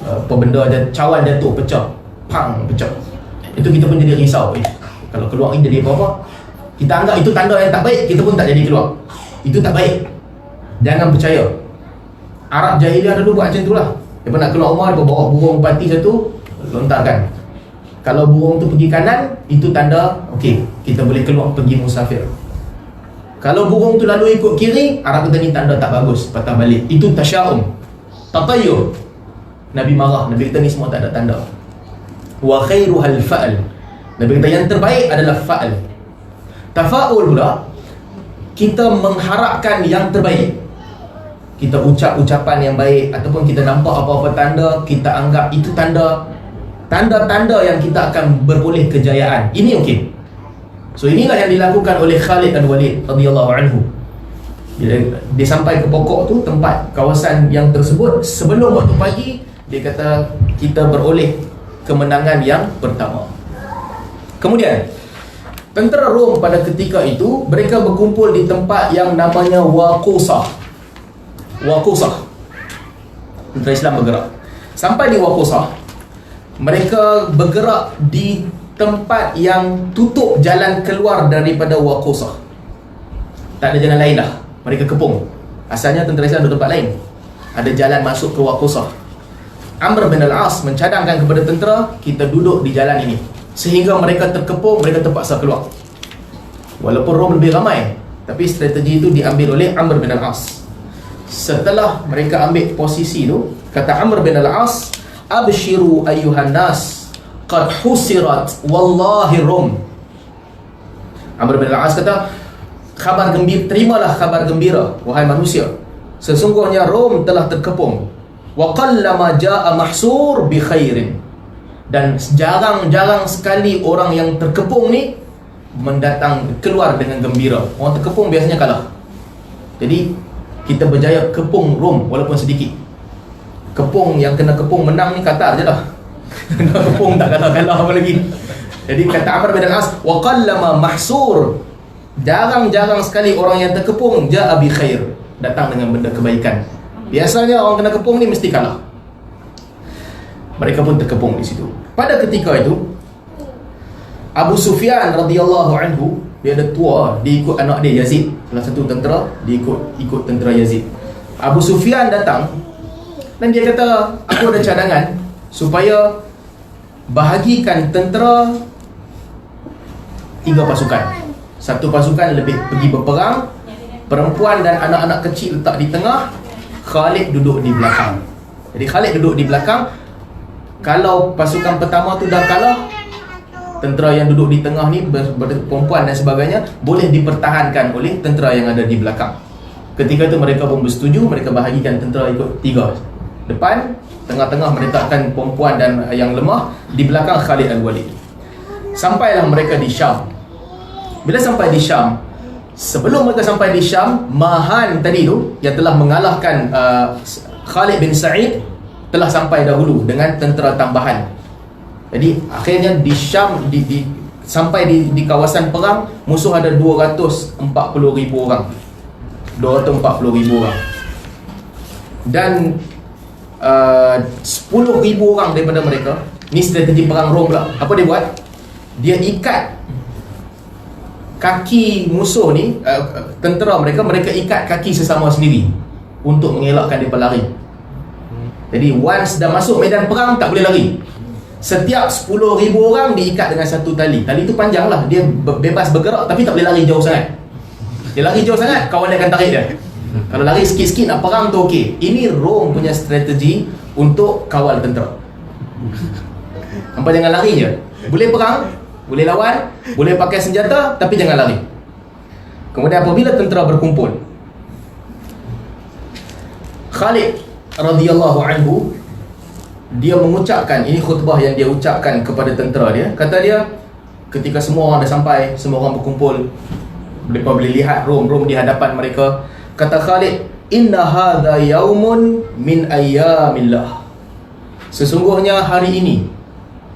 apa benda ada, cawan jatuh, pecah, pang, pecah, itu kita pun jadi risau. Kalau keluar ni jadi apa-apa, kita anggap itu tanda yang tak baik, kita pun tak jadi keluar. Itu tak baik, jangan percaya. Arab jahiliah dulu buat macam tu lah. Dia nak keluar rumah, dia bawa burung pati satu, lontarkan. Kalau burung tu pergi kanan, itu tanda okey, kita boleh keluar pergi musafir. Kalau burung tu lalu ikut kiri, Arab kata ni tanda tak bagus, patah balik. Itu tasya'um, tatayur. Nabi marah, Nabi kata ni semua tak ada tanda. Wa khairuhal fa'al, Nabi kata yang terbaik adalah fa'al. Tafa'ul pula, kita mengharapkan yang terbaik. Kita ucap ucapan yang baik, ataupun kita nampak apa-apa tanda, kita anggap itu tanda-tanda yang kita akan beroleh kejayaan. Ini okey. So inilah yang dilakukan oleh Khalid bin Walid radhiyallahu anhu. Bila dia sampai ke pokok tu, tempat kawasan yang tersebut, sebelum waktu pagi, dia kata kita beroleh kemenangan yang pertama. Kemudian tentera Rom pada ketika itu, mereka berkumpul di tempat yang namanya Waqusah. Tentera Islam bergerak. Sampai di Waqusah, mereka bergerak di tempat yang tutup jalan keluar daripada Waqusah. Tak ada jalan lain dah. Mereka kepung. Asalnya tentera Islam di tempat lain, ada jalan masuk ke Waqusah. Amr bin al-As mencadangkan kepada tentera, kita duduk di jalan ini. Sehingga mereka terkepung, mereka terpaksa keluar. Walaupun Rom lebih ramai, tapi strategi itu diambil oleh Amr bin al-As. Setelah mereka ambil posisi tu, kata Amr bin al-As, abshiru ayyuhan nas, qad husirat wallahi Rom. Amr bin al-As kata, khabar gembira, terimalah khabar gembira wahai manusia, sesungguhnya Rom telah terkepung. Wa qallama jaa mahsur bi khairin, dan jarang-jarang sekali orang yang terkepung ni mendatang keluar dengan gembira. Orang terkepung biasanya kalah. Jadi kita berjaya kepung Rom walaupun sedikit. Kepung, yang kena kepung menang ni Qatar je lah. Kena kepung tak kalah-kalah apa lagi. Jadi kata Amr bin al-As, wa qallama mahsur, jarang-jarang sekali orang yang terkepung jaa bi khair, datang dengan benda kebaikan. Biasanya orang kena kepung ni mesti kalah. Mereka pun terkepung di situ. Pada ketika itu, Abu Sufyan radhiyallahu anhu, dia ada tua, dia ikut anak dia Yazid, salah satu tentera, dia ikut tentera Yazid. Abu Sufyan datang dan dia kata, aku ada cadangan supaya bahagikan tentera 3 pasukan. Satu pasukan lebih pergi berperang, perempuan dan anak-anak kecil letak di tengah, Khalid duduk di belakang. Jadi Khalid duduk di belakang. Kalau pasukan pertama tu dah kalah, tentera yang duduk di tengah ni, perempuan dan sebagainya, boleh dipertahankan oleh tentera yang ada di belakang. Ketika itu mereka pun bersetuju, mereka bahagikan tentera ikut 3. Depan, tengah-tengah meletakkan perempuan dan yang lemah, di belakang Khalid al-Walid. Sampailah mereka di Syam. Bila sampai di Syam, sebelum mereka sampai di Syam, Mahan tadi tu yang telah mengalahkan Khalid bin Sa'id telah sampai dahulu dengan tentera tambahan. Jadi akhirnya di Syam, sampai di kawasan perang, musuh ada 240,000 orang. 240,000 orang. Dan 10,000 orang daripada mereka, ni strategi perang Rom pula. Apa dia buat? Dia ikat kaki musuh ni, tentera mereka ikat kaki sesama sendiri untuk mengelakkan mereka lari. Jadi once dah masuk medan perang, tak boleh lari. Setiap 10,000 orang diikat dengan satu tali. Tali tu panjang lah, dia bebas bergerak tapi tak boleh lari jauh sangat. Dia lari jauh sangat, kawan dia akan tarik dia. Kalau lari sikit-sikit nak perang tu okey. Ini Rom punya strategi untuk kawal tentera. Hampa jangan lari je. Boleh perang, boleh lawan, boleh pakai senjata, tapi jangan lari. Kemudian apabila tentera berkumpul, Khalid radhiyallahu anhu, dia mengucapkan, ini khutbah yang dia ucapkan kepada tentera dia. Kata dia, ketika semua orang dah sampai, semua orang berkumpul, mereka boleh lihat Rom di hadapan mereka. Kata Khalid, inna hadha yaumun min ayyamillah, Sesungguhnya hari ini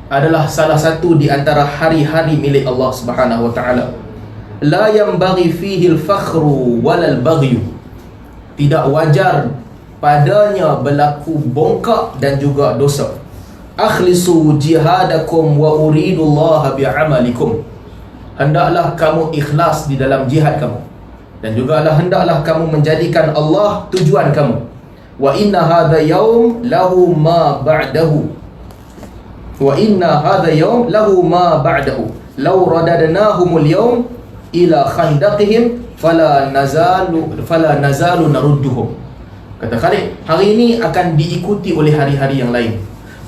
adalah salah satu di antara hari-hari milik Allah Subhanahu wa taala. La yanbaghi fihi al-fakhru walal baghyu. Tidak wajar padanya berlaku bongkak dan juga dosa. Akhlisu jihadakum wa uridullaha bi'amalikum. Hendaklah kamu ikhlas di dalam jihad kamu, dan jugalah hendaklah kamu menjadikan Allah tujuan kamu. Wa inna hadha yaum lahu ma ba'dahu. Wa inna hadha yaum lahu ma ba'dahu. Law radadnahumul yaum ila khandaqihim fala nazalu narudduhum. Kata Khalid, hari ini akan diikuti oleh hari-hari yang lain.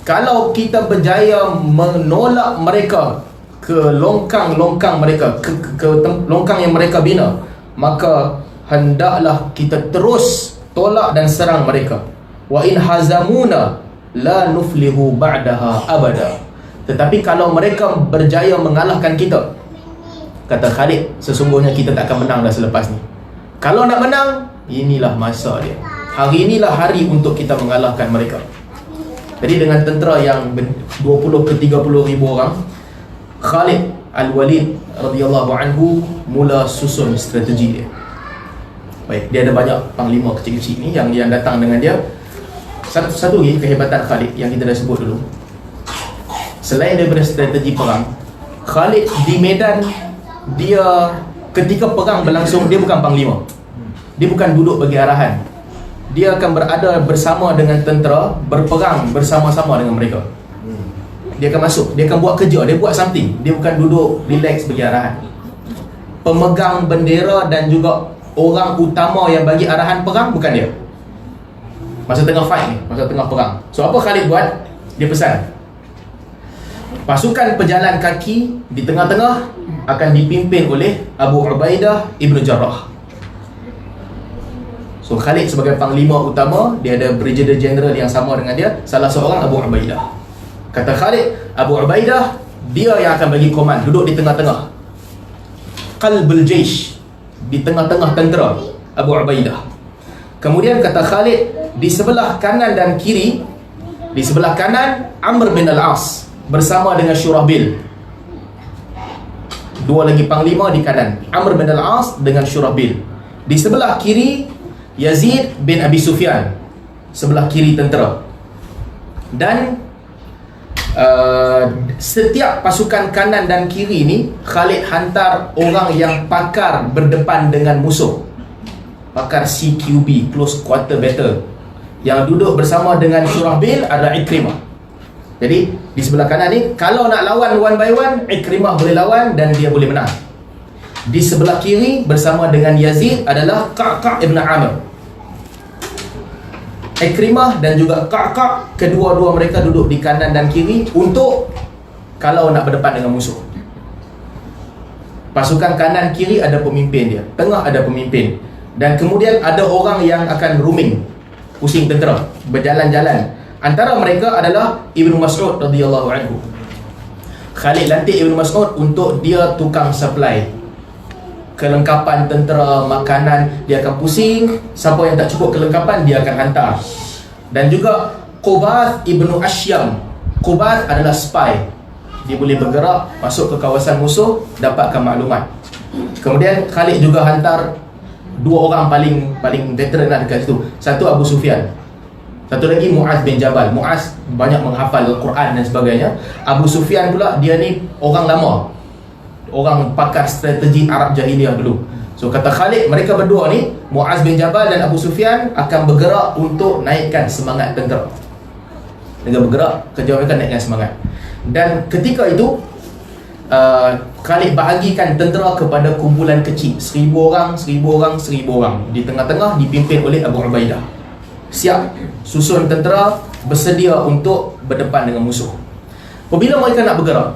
Kalau kita berjaya menolak mereka ke longkang-longkang mereka, ke longkang yang mereka bina, maka hendaklah kita terus tolak dan serang mereka. Wa in hazamuna la nuflihu ba'daha abada. Tetapi kalau mereka berjaya mengalahkan kita, kata Khalid, sesungguhnya kita tak akan menang dah selepas ni. Kalau nak menang, inilah masa dia. Hari inilah hari untuk kita mengalahkan mereka. Jadi dengan tentera yang 20 ke 30 ribu orang, Khalid Al-Walid radhiyallahu anhu mula susun strategi dia. Baik, dia ada banyak panglima kecil-kecil ni yang datang dengan dia. Satu lagi kehebatan Khalid yang kita dah sebut dulu. Selain daripada strategi perang, Khalid di medan, dia ketika perang berlangsung, dia bukan panglima. Dia bukan duduk bagi arahan. Dia akan berada bersama dengan tentera, berperang bersama-sama dengan mereka. Dia akan masuk, dia akan buat kerja, dia buat something. Dia bukan duduk relax bagi arahan. Pemegang bendera dan juga orang utama yang bagi arahan perang bukan dia. Masa tengah fight ni, masa tengah perang. So apa Khalid buat? Dia pesan, pasukan pejalan kaki di tengah-tengah akan dipimpin oleh Abu Ubaidah Ibn Jarrah. So Khalid sebagai panglima utama, dia ada brigadier general yang sama dengan dia, salah seorang Abu Ubaidah. Kata Khalid, Abu Ubaidah dia yang akan bagi komand, duduk di tengah-tengah. Qalbul Jaish, di tengah-tengah tentera, Abu Ubaidah. Kemudian kata Khalid, di sebelah kanan dan kiri, di sebelah kanan Amr bin Al-As bersama dengan Syurahbil. Dua lagi panglima di kanan, Amr bin Al-As dengan Syurahbil. Di sebelah kiri Yazid bin Abi Sufyan, sebelah kiri tentera. Dan setiap pasukan kanan dan kiri ni Khalid hantar orang yang pakar berdepan dengan musuh, pakar CQB, close quarter battle. Yang duduk bersama dengan Syurahbil adalah Ikrimah. Jadi di sebelah kanan ni, kalau nak lawan one by one, Ikrimah boleh lawan dan dia boleh menang. Di sebelah kiri bersama dengan Yazid adalah Qa'qa' ibn Amr. Ikrimah dan juga Qa'qa', kedua-dua mereka duduk di kanan dan kiri untuk kalau nak berdepan dengan musuh. Pasukan kanan kiri ada pemimpin dia, tengah ada pemimpin, dan kemudian ada orang yang akan roaming, pusing tentera, berjalan-jalan. Antara mereka adalah Ibnu Mas'ud radhiyallahu anhu. Khalid lantik Ibnu Mas'ud untuk dia tukang supply kelengkapan tentera, makanan. Dia akan pusing, siapa yang tak cukup kelengkapan dia akan hantar. Dan juga Qubath Ibnu Ashyam. Qubath adalah spy, dia boleh bergerak masuk ke kawasan musuh, dapatkan maklumat. Kemudian Khalid juga hantar dua orang paling veteran lah dekat situ. Satu Abu Sufyan, satu lagi Mu'az bin Jabal. Mu'az banyak menghafal Al-Quran dan sebagainya. Abu Sufyan pula, dia ni orang lama, orang pakar strategi Arab Jahiliyah dulu. So kata Khalid, mereka berdua ni, Mu'az bin Jabal dan Abu Sufyan, akan bergerak untuk naikkan semangat tentera. Mereka bergerak, kerja mereka naikkan semangat. Dan ketika itu Khalid bahagikan tentera kepada kumpulan kecil, 1,000 orang, 1,000 orang, 1,000 orang. Di tengah-tengah dipimpin oleh Abu Ubaidah. Siap susun tentera, bersedia untuk berdepan dengan musuh. Apabila mereka nak bergerak,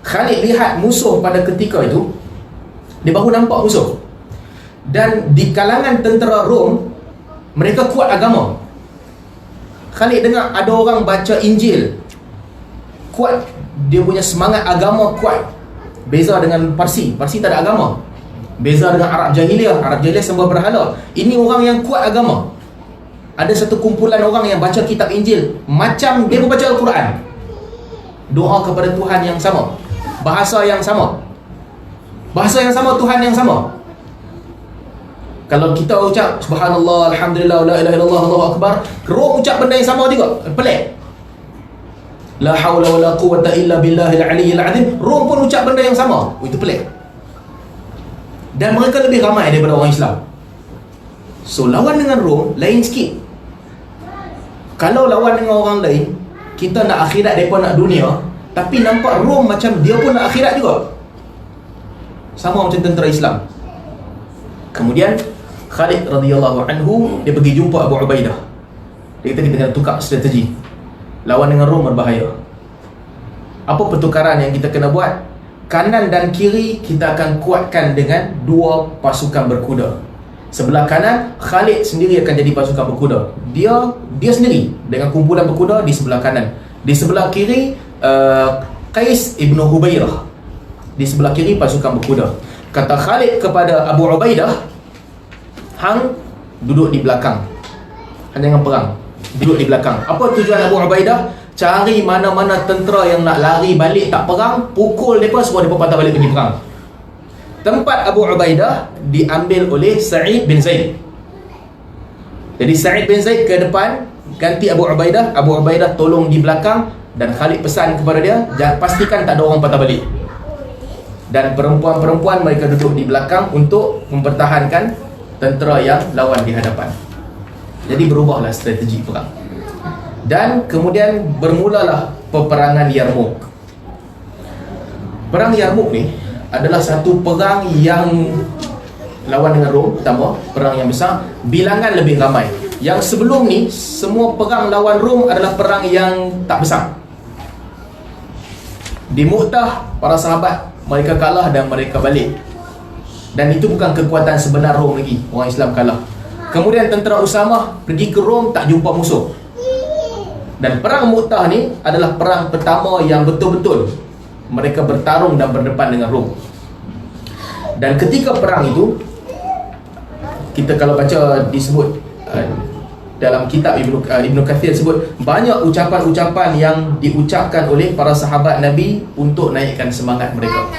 Khalid lihat musuh pada ketika itu, dia baru nampak musuh. Dan di kalangan tentera Rom, mereka kuat agama. Khalid dengar ada orang baca Injil, kuat, dia punya semangat agama kuat. Beza dengan Parsi, Parsi tak ada agama. Beza dengan Arab Jahiliyah, Arab Jahiliyah sembah berhala. Ini orang yang kuat agama. ada satu kumpulan orang yang baca kitab Injil macam dia membaca Al-Quran. Doa kepada Tuhan yang sama, bahasa yang sama, Tuhan yang sama. Kalau kita ucap subhanallah, alhamdulillah, la ilaha illallah, Allahu akbar, roh ucap benda yang sama juga, pelik. La haula wala quwwata illa billahil aliyyil azim, roh pun ucap benda yang sama. Itu pelik. Dan mereka lebih ramai daripada orang Islam. So lawan dengan Rom lain sikit. Kalau lawan dengan orang lain, kita nak akhirat, mereka nak dunia, tapi nampak Rom macam dia pun nak akhirat juga. Sama macam tentera Islam. Kemudian Khalid radhiyallahu anhu, dia pergi jumpa Abu Ubaidah. Dia kata kita kena tukar strategi. Lawan dengan Rom berbahaya. Apa pertukaran yang kita kena buat? Kanan dan kiri kita akan kuatkan dengan dua pasukan berkuda. Sebelah kanan, Khalid sendiri akan jadi pasukan berkuda. Dia sendiri dengan kumpulan berkuda di sebelah kanan. Di sebelah kiri, Qais ibn Hubairah. Di sebelah kiri pasukan berkuda. Kata Khalid kepada Abu Ubaidah, hang duduk di belakang. Hang jangan perang, duduk di belakang. Apa tujuan Abu Ubaidah? Cari mana-mana tentera yang nak lari balik tak perang, pukul mereka, suruh mereka patah balik pergi perang. Tempat Abu Ubaidah diambil oleh Sa'id bin Zaid. Jadi Sa'id bin Zaid ke depan, ganti Abu Ubaidah. Abu Ubaidah tolong di belakang. Dan Khalid pesan kepada dia, jangan, pastikan tak ada orang patah balik. Dan perempuan-perempuan mereka duduk di belakang untuk mempertahankan tentera yang lawan di hadapan. Jadi berubahlah strategi perang. Dan kemudian bermulalah peperangan Yarmouk. Perang Yarmouk ni adalah satu perang yang lawan dengan Rom, pertama, perang yang besar, bilangan lebih ramai. Yang sebelum ni, semua perang lawan Rom adalah perang yang tak besar. Di Mu'tah, para sahabat mereka kalah dan mereka balik. Dan itu bukan kekuatan sebenar Rom lagi, orang Islam kalah. Kemudian tentera Usamah pergi ke Rom, tak jumpa musuh. Dan perang Mu'tah ni adalah perang pertama yang betul-betul mereka bertarung dan berdepan dengan Rom. Dan ketika perang itu, kita kalau baca disebut dalam kitab Ibnu Kathir sebut banyak ucapan-ucapan yang diucapkan oleh para sahabat Nabi untuk naikkan semangat mereka.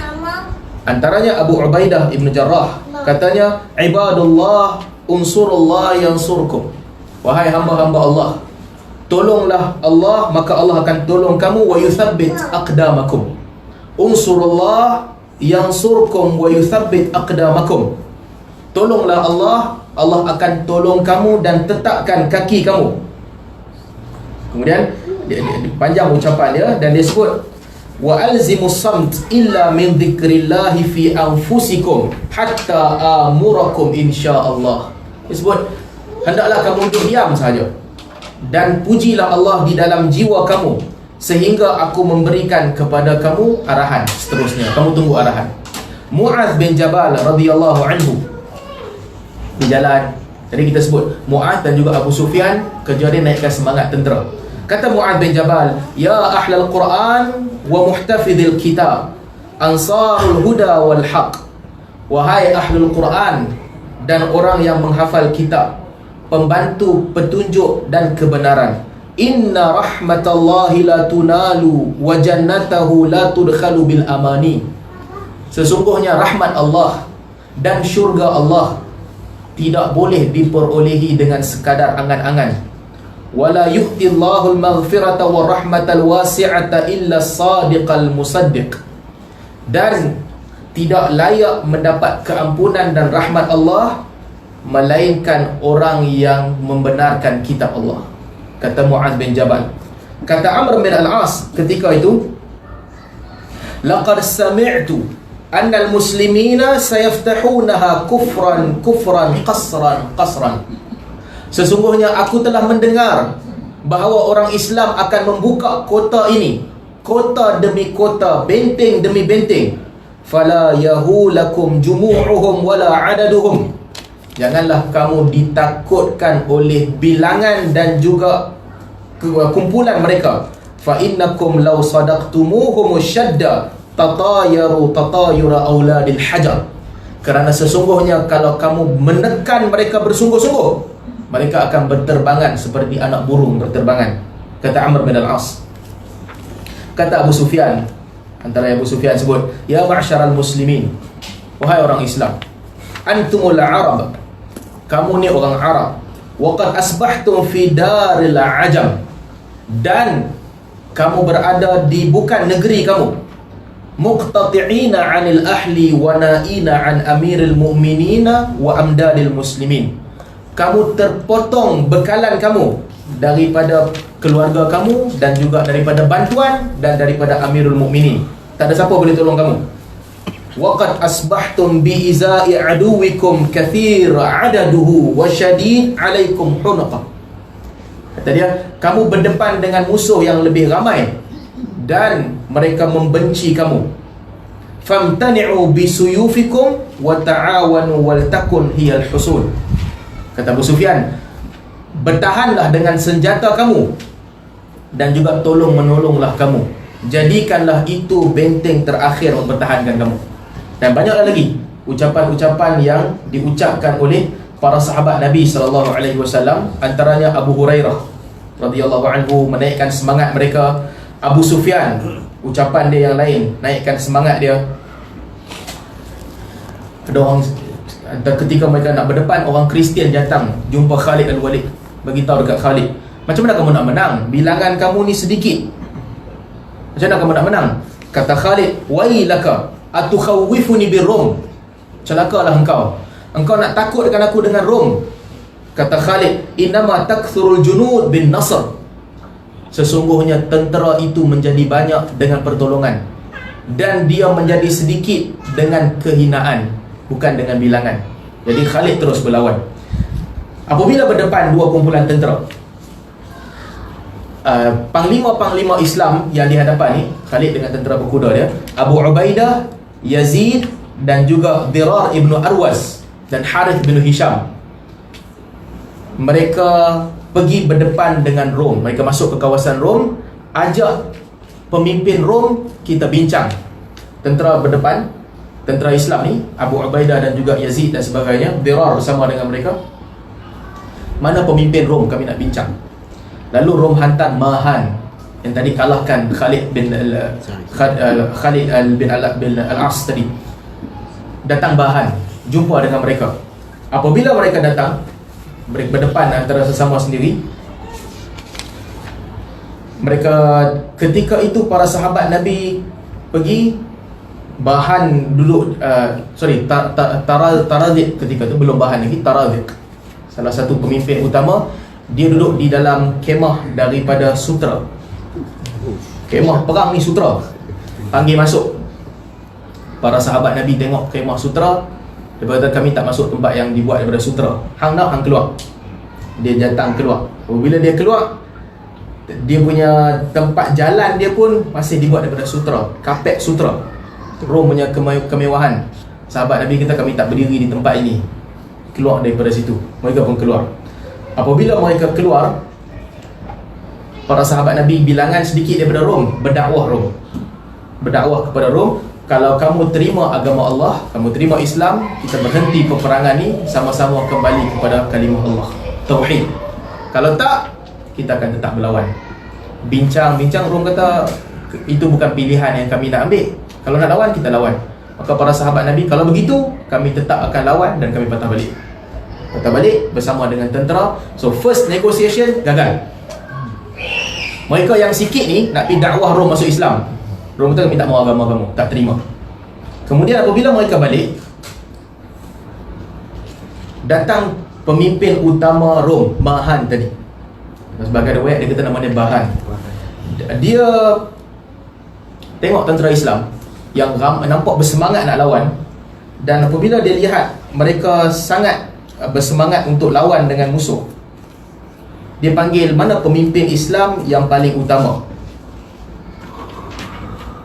Antaranya Abu Ubaidah Ibn Jarrah katanya, ibadullah unsurullah yansurkum. Wahai hamba-hamba Allah, tolonglah Allah, maka Allah akan tolong kamu. Wa yuthabbit aqdamakum. Unsurullah yansurkum wa yuthabbit aqdamakum. Tolonglah Allah, Allah akan tolong kamu dan tetapkan kaki kamu. Kemudian dia panjang ucapan dia, dan dia sebut wa alzimus samt illa min dzikrillahi fi anfusikum hatta amurakum insyaallah. Dia sebut hendaklah kamu duduk diam saja dan pujilah Allah di dalam jiwa kamu sehingga aku memberikan kepada kamu arahan seterusnya. Kamu tunggu arahan. Mu'adz bin Jabal radhiyallahu anhu di jalan. Jadi kita sebut Mu'adz dan juga Abu Sufyan, kerja dia naikkan semangat tentera. Kata Mu'adz bin Jabal, ya ahlal Quran wa muhtafidhil kitab, ansarul huda wal haq. Wahai ahlul Quran dan orang yang menghafal kitab, pembantu petunjuk dan kebenaran. Inna rahmatallahi la tunalu wa jannatahu la tudkhalu bil amani. Sesungguhnya rahmat Allah dan syurga Allah tidak boleh diperolehi dengan sekadar angan-angan. Wala yu'tillahu al-maghfirata wa rahmatal wasi'ata illa as-sadiqal musaddiq. Dan tidak layak mendapat keampunan dan rahmat Allah melainkan orang yang membenarkan kitab Allah. Kata Mu'adz bin Jabal. Kata Amr bin Al-As ketika itu, laqad sami'tu anna al-muslimina sayaftahunaha kufran qasran. Sesungguhnya aku telah mendengar bahawa orang Islam akan membuka kota ini, kota demi kota, benteng demi benteng. Fala yahulakum jumu'uhum wala adaduhum. Janganlah kamu ditakutkan oleh bilangan dan juga kumpulan mereka. Fa innakum law sadaqtumuhum syadda tatayura auladil hajar. Kerana sesungguhnya kalau kamu menekan mereka bersungguh-sungguh, Mereka akan berterbangan seperti anak burung berterbangan. Kata Amr bin al-As. Kata Abu Sufyan, antara Abu Sufyan sebut, ya ma'syaral muslimin, wahai orang Islam, antumul Arab, kamu ni orang Arab, waqad asbahtum fi daril ajam, dan kamu berada di bukan negeri kamu, muqtati'ina 'anil ahli wa na'ina 'an amiril mu'minina wa amdadil muslimin. Kamu terpotong bekalan kamu daripada keluarga kamu dan juga daripada bantuan dan daripada amirul mu'minin. Tak ada siapa boleh tolong kamu. Waqad asbahtum bi izai aduwikum kathir adaduhu wa syadid 'alaikum hunaqa. Kata dia, kamu berdepan dengan musuh yang lebih ramai dan mereka membenci kamu. Famtani'u bisuyufikum wa ta'awanu wal takun hiyal husul. Kata Abu Sufyan, bertahanlah dengan senjata kamu dan juga tolong menolonglah kamu. Jadikanlah itu benteng terakhir mempertahankan kamu. Dan banyaklah lagi ucapan-ucapan yang diucapkan oleh para sahabat Nabi SAW. Antaranya Abu Hurairah radhiyallahu anhu menaikkan semangat mereka. Abu Sufyan, ucapan dia yang lain, naikkan semangat dia. Ada orang, ketika mereka nak berdepan, orang Kristian datang jumpa Khalid Al-Walid, bagi tahu dekat Khalid, macam mana kamu nak menang? Bilangan kamu ni sedikit, macam mana kamu nak menang? Kata Khalid, wailaka atukhawwifuni bir-Rum, celakalah engkau nak takutkan aku dengan Rom. Kata Khalid, innama takthurul junud bin nasr, sesungguhnya tentera itu menjadi banyak dengan pertolongan, dan dia menjadi sedikit dengan kehinaan, bukan dengan bilangan. Jadi Khalid terus berlawan. Apabila berdepan dua kumpulan tentera, panglima-panglima Islam yang di hadapan ni, Khalid dengan tentera berkuda dia, Abu Ubaidah, Yazid dan juga Dirar ibn Arwas dan Harith bin Hisham, mereka pergi berdepan dengan Rom. Mereka masuk ke kawasan Rom, ajak pemimpin Rom, kita bincang. Tentera berdepan, tentera Islam ni, Abu Ubaidah dan juga Yazid dan sebagainya, Dirar bersama dengan mereka. Mana pemimpin Rom, kami nak bincang. Lalu Rom hantar Mahan yang tadi kalahkan Khalid bin Al-As tadi. Datang Bahan, jumpa dengan mereka. Apabila mereka datang, mereka berdepan antara sesama sendiri, mereka ketika itu para sahabat Nabi pergi, Bahan duduk Tarazik ketika itu, belum Bahan lagi, Tarazik, salah satu pemimpin utama, dia duduk di dalam kemah daripada sutera. Kemah perang ni sutera, panggil masuk. Para sahabat Nabi tengok kemah sutera, dia kata, kami tak masuk tempat yang dibuat daripada sutera. Hang nak, hang keluar. Dia datang keluar. Bila dia keluar, dia punya tempat jalan dia pun masih dibuat daripada sutera, kapet sutera. Rom punya kemewahan. Sahabat Nabi kata, kami tak berdiri di tempat ini. Keluar daripada situ. Mereka pun keluar. Apabila mereka keluar, para sahabat Nabi bilangan sedikit daripada Rom, berdakwah kepada Rom, kalau kamu terima agama Allah, kamu terima Islam, kita berhenti peperangan ni, sama-sama kembali kepada kalimah Allah, tauhid. Kalau tak, kita akan tetap berlawan. Bincang-bincang, Rom kata, itu bukan pilihan yang kami nak ambil. Kalau nak lawan, kita lawan. Maka para sahabat Nabi, kalau begitu, kami tetap akan lawan dan kami patah balik bersama dengan tentera. So first negotiation gagal. Mereka yang sikit ni nak pergi dakwah Rom masuk Islam. Rom kata, kami tak mau agama kamu, tak terima. Kemudian apabila mereka balik, datang pemimpin utama Rom, Mahan tadi. Sebagai riwayat dia kata namanya Bahan. Dia tengok tentera Islam yang nampak bersemangat nak lawan, dan apabila dia lihat mereka sangat bersemangat untuk lawan dengan musuh, dia panggil mana pemimpin Islam yang paling utama.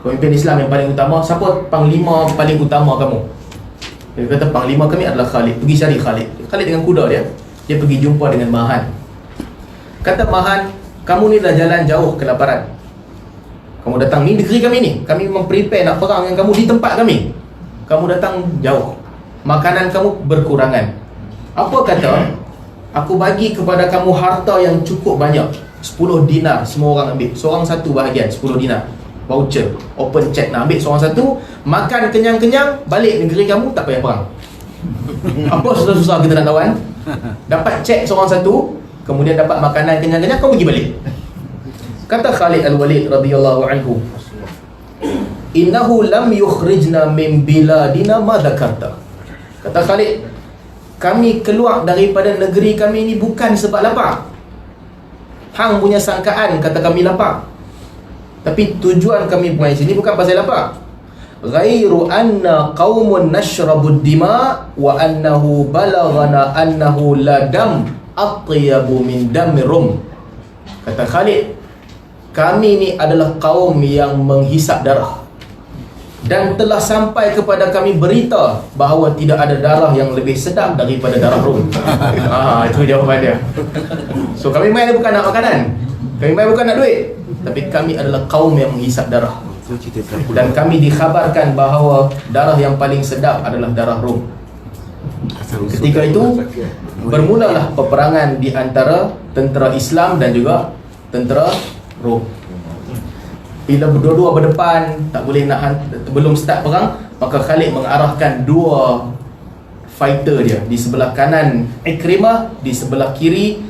Pemimpin Islam yang paling utama, siapa panglima paling utama kamu? Dia kata, panglima kami adalah Khalid. Pergi cari Khalid. Khalid dengan kuda dia pergi jumpa dengan Mahan. Kata Mahan, kamu ni dah jalan jauh kelaparan. Kamu datang ni negeri kami ni, kami memang prepare nak perang dengan kamu di tempat kami. Kamu datang jauh, makanan kamu berkurangan. Apa kata aku bagi kepada kamu harta yang cukup banyak, 10 dinar semua orang ambil, seorang satu bahagian 10 dinar, voucher, open check, nak ambil seorang satu, makan kenyang-kenyang, balik negeri kamu, tak payah perang. Apa susah-susah kita nak lawan? Dapat cek seorang satu, kemudian dapat makanan kenyang-kenyang, kau pergi balik. Kata Khalid Al-Walid radhiyallahu anhu, innahu lam yukhrijna min biladina ma dzakarta. Kata Khalid, kami keluar daripada negeri kami ni bukan sebab lapar. Hang punya sangkaan kata kami lapar, tapi tujuan kami buat sini bukan pasal lapar. Ghairu anna qaumun nashrabud dima wa annahu balaghana annahu la dam atyabu min dami rum. Kata Khalid, kami ni adalah kaum yang menghisap darah, dan telah sampai kepada kami berita bahawa tidak ada darah yang lebih sedap daripada darah Rum. Itu jawapan dia. So kami main bukan nak makanan, kami main bukan nak duit, tapi kami adalah kaum yang menghisap darah. Dan kami dikhabarkan bahawa darah yang paling sedap adalah darah Rum. Ketika itu bermulalah peperangan di antara tentera Islam dan juga tentera Rom. Bila berdua-dua berdepan, tak boleh nak belum start perang, maka Khalid mengarahkan 2 fighter dia, di sebelah kanan Ikrimah, di sebelah kiri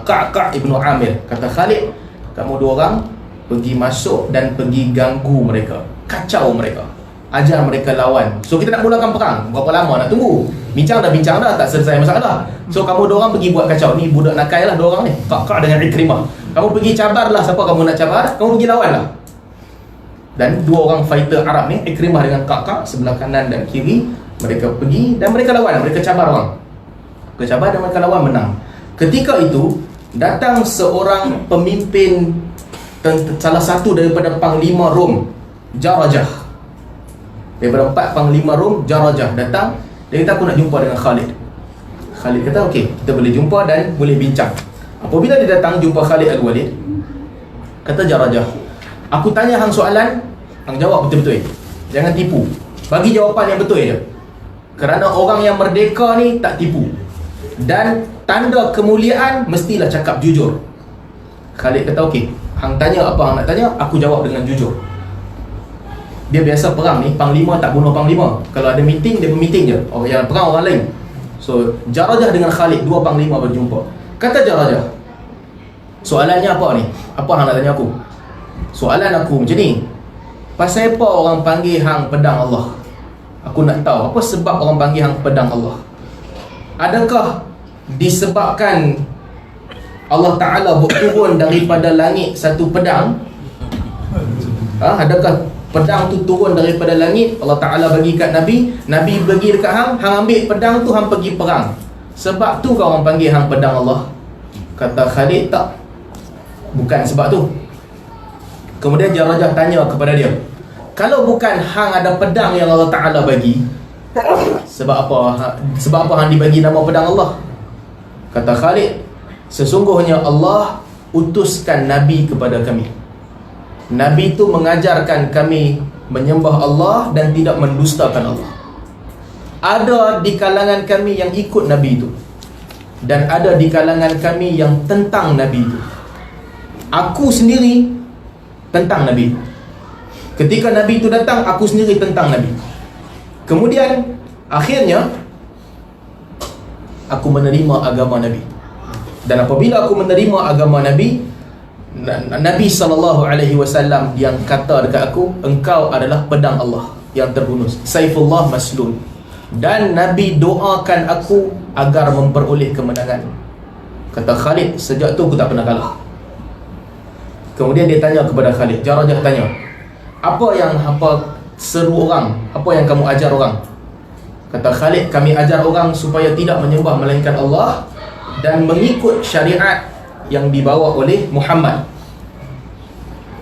Ka'ka' ibnu Amir. Kata Khalid, kamu 2 orang pergi masuk dan pergi ganggu mereka, kacau mereka, ajar mereka lawan. So kita nak mulakan perang, berapa lama nak tunggu? Bincang dah, tak selesai masalah. So kamu 2 orang pergi buat kacau. Ni budak nakal lah 2 orang ni, Ka'ka' dengan Ikrimah. Kamu pergi cabarlah siapa kamu nak cabar, kamu pergi lawan lah. Dan 2 orang fighter Arab ni, Ikrimah dengan Ka'ka', sebelah kanan dan kiri, mereka pergi dan mereka lawan, mereka cabar orang. Mereka cabar dan mereka lawan, menang. Ketika itu datang seorang pemimpin, salah satu daripada panglima Rom, Jarajah. Daripada 4 panglima Rom, Jarajah datang. Dia kata, aku nak jumpa dengan Khalid. Khalid kata, okey, kita boleh jumpa dan boleh bincang. Apabila dia datang jumpa Khalid Al-Walid, kata Jarajah, aku tanya hang soalan, hang jawab betul-betul, jangan tipu, bagi jawapan yang betul je. Kerana orang yang merdeka ni tak tipu, dan tanda kemuliaan mestilah cakap jujur. Khalid kata, okey, hang tanya apa hang nak tanya, aku jawab dengan jujur. Dia biasa perang ni, panglima tak bunuh panglima. Kalau ada meeting, dia bermeeting je, orang yang perang orang lain. So Jarajah dengan Khalid, 2 panglima berjumpa. Kata Jarajah, soalannya apa ni? Apa hang nak tanya aku? Soalan aku macam ni, pasal apa orang panggil hang pedang Allah? Aku nak tahu apa sebab orang panggil hang pedang Allah. Adakah disebabkan Allah Ta'ala berturun daripada langit satu pedang? Adakah pedang tu turun daripada langit, Allah Ta'ala bagi kat Nabi, Nabi bagi dekat hang, hang ambil pedang tu, hang pergi perang, sebab tu kau orang panggil hang pedang Allah? Kata Khalid, tak, bukan sebab tu. Kemudian Jarajah tanya kepada dia, kalau bukan hang ada pedang yang Allah Ta'ala bagi, sebab apa hang dibagi nama pedang Allah? Kata Khalid, sesungguhnya Allah utuskan Nabi kepada kami. Nabi itu mengajarkan kami menyembah Allah dan tidak mendustakan Allah. Ada di kalangan kami yang ikut Nabi itu, dan ada di kalangan kami yang tentang Nabi itu. Aku sendiri tentang Nabi. Ketika Nabi itu datang, aku sendiri tentang Nabi. Kemudian akhirnya aku menerima agama Nabi. Dan apabila aku menerima agama Nabi, Nabi SAW yang kata dekat aku, engkau adalah pedang Allah yang terhunus, Saifullah Maslul. Dan Nabi doakan aku agar memperoleh kemenangan. Kata Khalid, sejak tu aku tak pernah kalah. Kemudian dia tanya kepada Khalid, Jarajah tanya, apa seru orang, apa yang kamu ajar orang? Kata Khalid, kami ajar orang supaya tidak menyembah melainkan Allah dan mengikut syariat yang dibawa oleh Muhammad.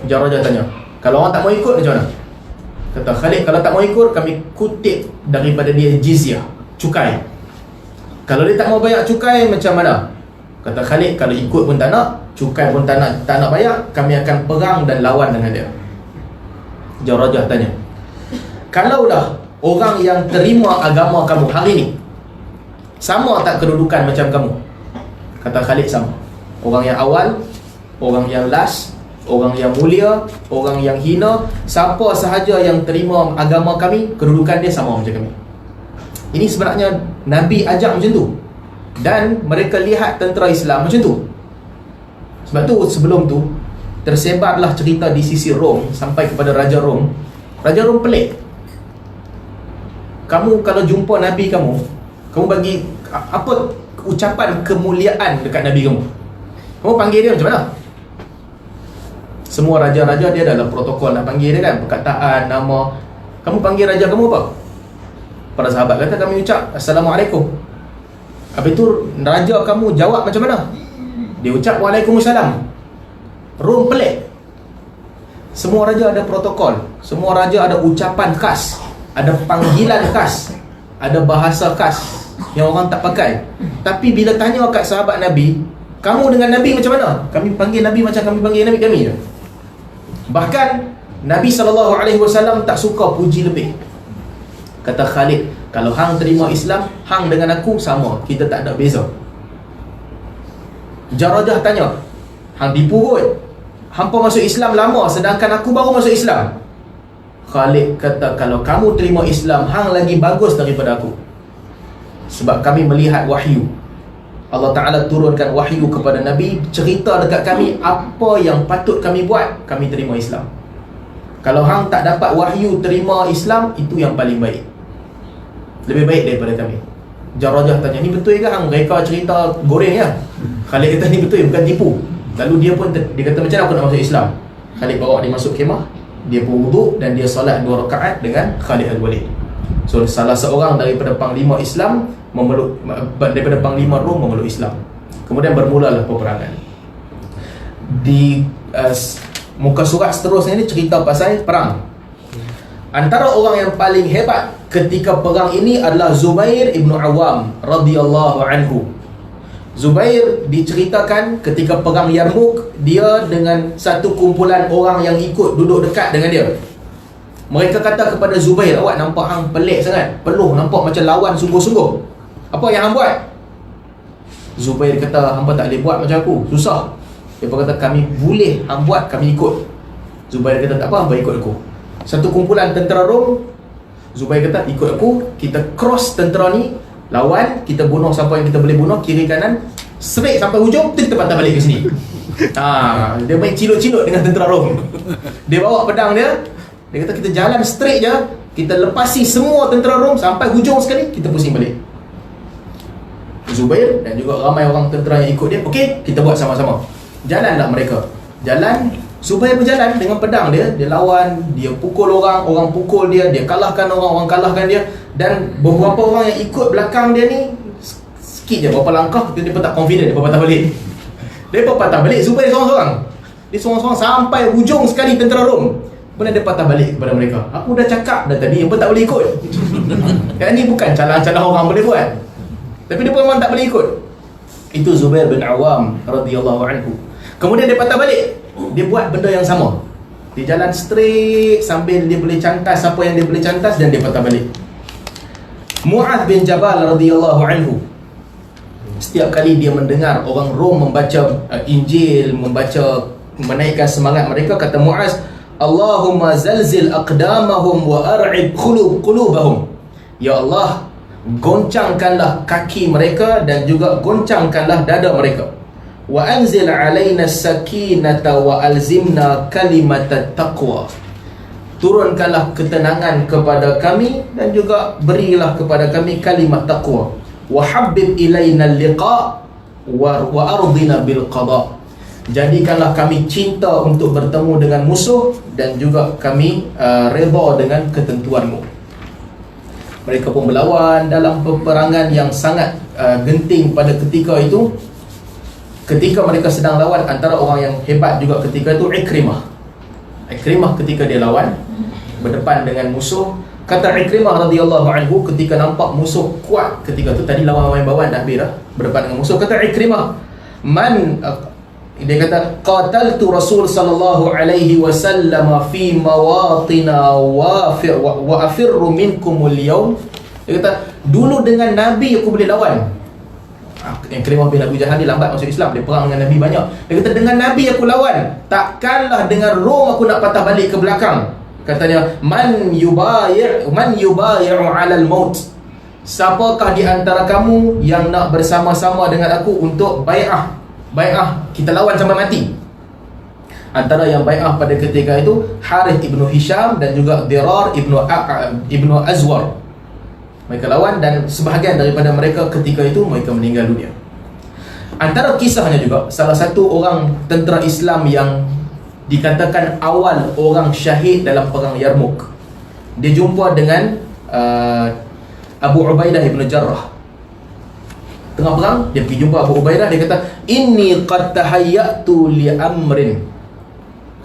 Jarajah tanya, kalau orang tak mau ikut macam mana? Kata Khalid, kalau tak mau ikut, kami kutip daripada dia jizyah, cukai. Kalau dia tak mau bayar cukai, macam mana? Kata Khalid, kalau ikut pun tak nak, cukai pun tak nak bayar, kami akan perang dan lawan dengan dia. Jarajah tanya, kalaulah orang yang terima agama kamu hari ni sama tak kedudukan macam kamu, Kata Khalid sama. Orang yang awal, orang yang last, orang yang mulia, orang yang hina, siapa sahaja yang terima agama kami, kedudukan dia sama macam kami. Ini sebenarnya Nabi ajak macam tu. Dan mereka lihat tentera Islam macam tu. Sebab tu sebelum tu tersebarlah cerita di sisi Rom sampai kepada Raja Rom. Raja Rom pelik. Kamu kalau jumpa Nabi kamu bagi apa ucapan kemuliaan dekat Nabi kamu? Kamu panggil dia macam mana? Semua raja-raja dia ada protokol nak panggil dia kan, perkataan, nama. Kamu panggil raja kamu apa? Para sahabat kata kami ucap Assalamualaikum. Habis tu raja kamu jawab macam mana? Dia ucap Waalaikumsalam. Rom pelik. Semua raja ada protokol, semua raja ada ucapan khas, ada panggilan khas, ada bahasa khas yang orang tak pakai. Tapi bila tanya kat sahabat Nabi, kamu dengan Nabi macam mana? Kami panggil Nabi macam kami panggil Nabi kami je. Bahkan Nabi SAW tak suka puji lebih. Kata Khalid, kalau hang terima Islam, hang dengan aku sama, kita tak ada beza. Jarajah tanya, hang tipu kot, hampa masuk Islam lama sedangkan aku baru masuk Islam. Khalid kata, kalau kamu terima Islam, hang lagi bagus daripada aku. Sebab kami melihat wahyu. Allah Ta'ala turunkan wahyu kepada Nabi, cerita dekat kami apa yang patut kami buat, kami terima Islam. Kalau hang tak dapat wahyu terima Islam, itu yang paling baik, lebih baik daripada kami. Jarajah tanya, ni betul ke hang reka cerita goreng ya? Khalid kata, ni betul, bukan tipu. Lalu dia pun dia kata, macam mana aku nak masuk Islam? Khalid bawa dia masuk kemah, dia berwuduk dan dia solat 2 rakaat dengan Khalid Al-Walid. So salah seorang daripada panglima Islam memeluk, daripada panglima Rom memeluk Islam. Kemudian bermulalah peperangan. Di muka surat seterusnya ni cerita pasal perang. Antara orang yang paling hebat ketika perang ini adalah Zubair ibn Awam radhiyallahu anhu. Zubair diceritakan ketika perang Yarmouk, dia dengan satu kumpulan orang yang ikut duduk dekat dengan dia. Mereka kata kepada Zubair, awak nampak hang pelik sangat, peluh, nampak macam lawan sungguh-sungguh. Apa yang hang buat? Zubair kata, hampa tak boleh buat macam aku, susah. Dia kata, kami boleh hang buat, kami ikut. Zubair kata, tak apa, hampa ikut aku. Satu kumpulan tentera Rom, Zubair kata, ikut aku, kita cross tentera ni, lawan, kita bunuh siapa yang kita boleh bunuh, kiri kanan, straight sampai hujung, kita patah balik ke sini. Dia main ciluk-ciluk dengan tentera Rom. Dia bawa pedang dia, dia kata kita jalan straight je, kita lepasi semua tentera Rom sampai hujung sekali, kita pusing balik. Zubair dan juga ramai orang tentera yang ikut dia, okey, kita buat sama-sama. Jalanlah mereka. Jalan, Zubair berjalan dengan pedang dia, dia lawan, dia pukul orang, orang pukul dia, dia kalahkan orang, orang kalahkan dia. Dan beberapa orang yang ikut belakang dia ni, sikit je, berapa langkah, dia pun tak confident, dia pun patah balik. Dia pun patah balik, Zubair seorang-seorang. Dia seorang-seorang sampai hujung sekali tentera Rom. Kemudian dia patah balik kepada mereka. Aku dah cakap dah tadi, apa tak boleh ikut. Yang ni bukan calang-calang orang boleh buat, tapi dia pun memang tak boleh ikut. Itu Zubair bin Awam radhiyallahu anhu. Kemudian dia patah balik, dia buat benda yang sama. Dia jalan straight sambil dia boleh cantas apa yang dia boleh cantas, dan dia patah balik. Mu'adh bin Jabal radhiyallahu anhu, setiap kali dia mendengar orang Rom membaca Injil, menaikkan semangat mereka, kata Mu'adh, Allahumma zalzil aqdamahum wa ar'ib qulubahum. Ya Allah, goncangkanlah kaki mereka dan juga goncangkanlah dada mereka. Wa anzil alaina sakinata wa alzimna kalimatat taqwa. Turunkanlah ketenangan kepada kami dan juga berilah kepada kami kalimat taqwa. Wa habbib ilaina liqa wa ardina bil qada. Jadikanlah kami cinta untuk bertemu dengan musuh dan juga kami redha dengan ketentuanmu. Mereka pun berlawan dalam peperangan yang sangat genting pada ketika itu. Ketika mereka sedang lawan, antara orang yang hebat juga ketika itu Ikrimah. Ikrimah ketika dia lawan berdepan dengan musuh, kata Ikrimah radhiyallahu anhu ketika nampak musuh kuat ketika itu, tadi lawan main bawan dah habis dah, berdepan dengan musuh, kata Ikrimah, dia kata, qataltu Rasul sallallahu alaihi wasallam fi mawatina wa afirru minkumul yawm. Dia kata, dulu dengan Nabi aku boleh lawan, Ikrimah bin Abu Jahal, dia lambat masuk Islam, dia perang dengan Nabi banyak. Dia kata, dengan Nabi aku lawan, takkanlah dengan Rom aku nak patah balik ke belakang. Katanya, man yubayi'u 'alal maut. Siapakah di antara kamu yang nak bersama-sama dengan aku untuk bai'ah? Bai'ah, kita lawan sampai mati. Antara yang bai'ah pada ketika itu Harith ibnu Hisham dan juga Dirar ibnu Azwar. Mereka lawan, dan sebahagian daripada mereka ketika itu mereka meninggal dunia. Antara kisahnya juga, salah satu orang tentera Islam yang dikatakan awal orang syahid dalam perang Yarmouk, dia jumpa dengan Abu Ubaidah ibn Jarrah. Tengah perang, dia pergi jumpa Abu Ubaidah. Dia kata, inni qad tahayyatu li amrin.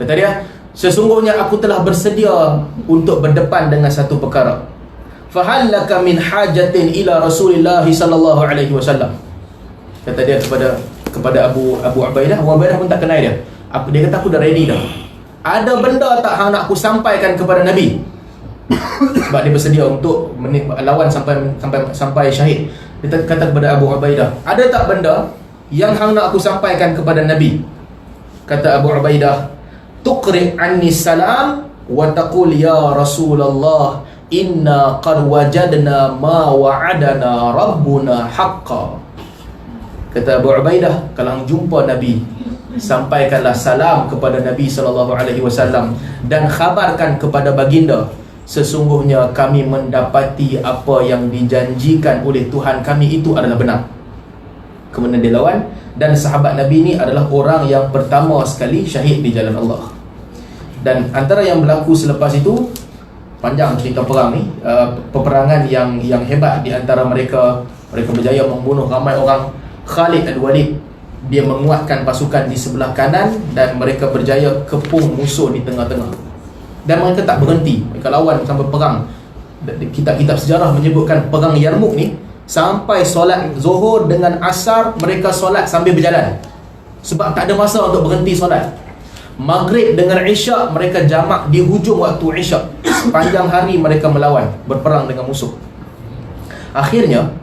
Kata dia, sesungguhnya aku telah bersedia untuk berdepan dengan satu perkara. Fahal laka min hajatin ila Rasulillah sallallahu alaihi wasallam. Kata dia kepada Abu Ubaidah. Abu Ubaidah pun tak kenal dia. Dia kata, aku dah ready dah. Ada benda tak hang nak aku sampaikan kepada Nabi? Sebab dia bersedia untuk lawan sampai syahid. Dia kata kepada Abu Ubaidah, ada tak benda yang hang nak aku sampaikan kepada Nabi? Kata Abu Ubaidah, tuqri anni salam wa taqul ya Rasulullah inna qad wajadna ma wa'adana rabbuna haqqan. Kata Abu Ubaidah, kalau hang jumpa Nabi, sampaikanlah salam kepada Nabi SAW dan khabarkan kepada baginda, sesungguhnya kami mendapati apa yang dijanjikan oleh Tuhan kami itu adalah benar. Kemudian dia lawan, dan sahabat Nabi ini adalah orang yang pertama sekali syahid di jalan Allah. Dan antara yang berlaku selepas itu, panjang cerita perang ni, peperangan yang hebat di antara mereka. Mereka berjaya membunuh ramai orang. Khalid Al-Walid, dia menguatkan pasukan di sebelah kanan, dan mereka berjaya kepung musuh di tengah-tengah. Dan mereka tak berhenti, mereka lawan sampai perang. Kitab-kitab sejarah menyebutkan perang Yarmouk ni sampai solat Zuhur dengan Asar mereka solat sambil berjalan, sebab tak ada masa untuk berhenti solat. Maghrib dengan Isyak mereka jamak di hujung waktu Isyak. Sepanjang hari mereka melawan, berperang dengan musuh. Akhirnya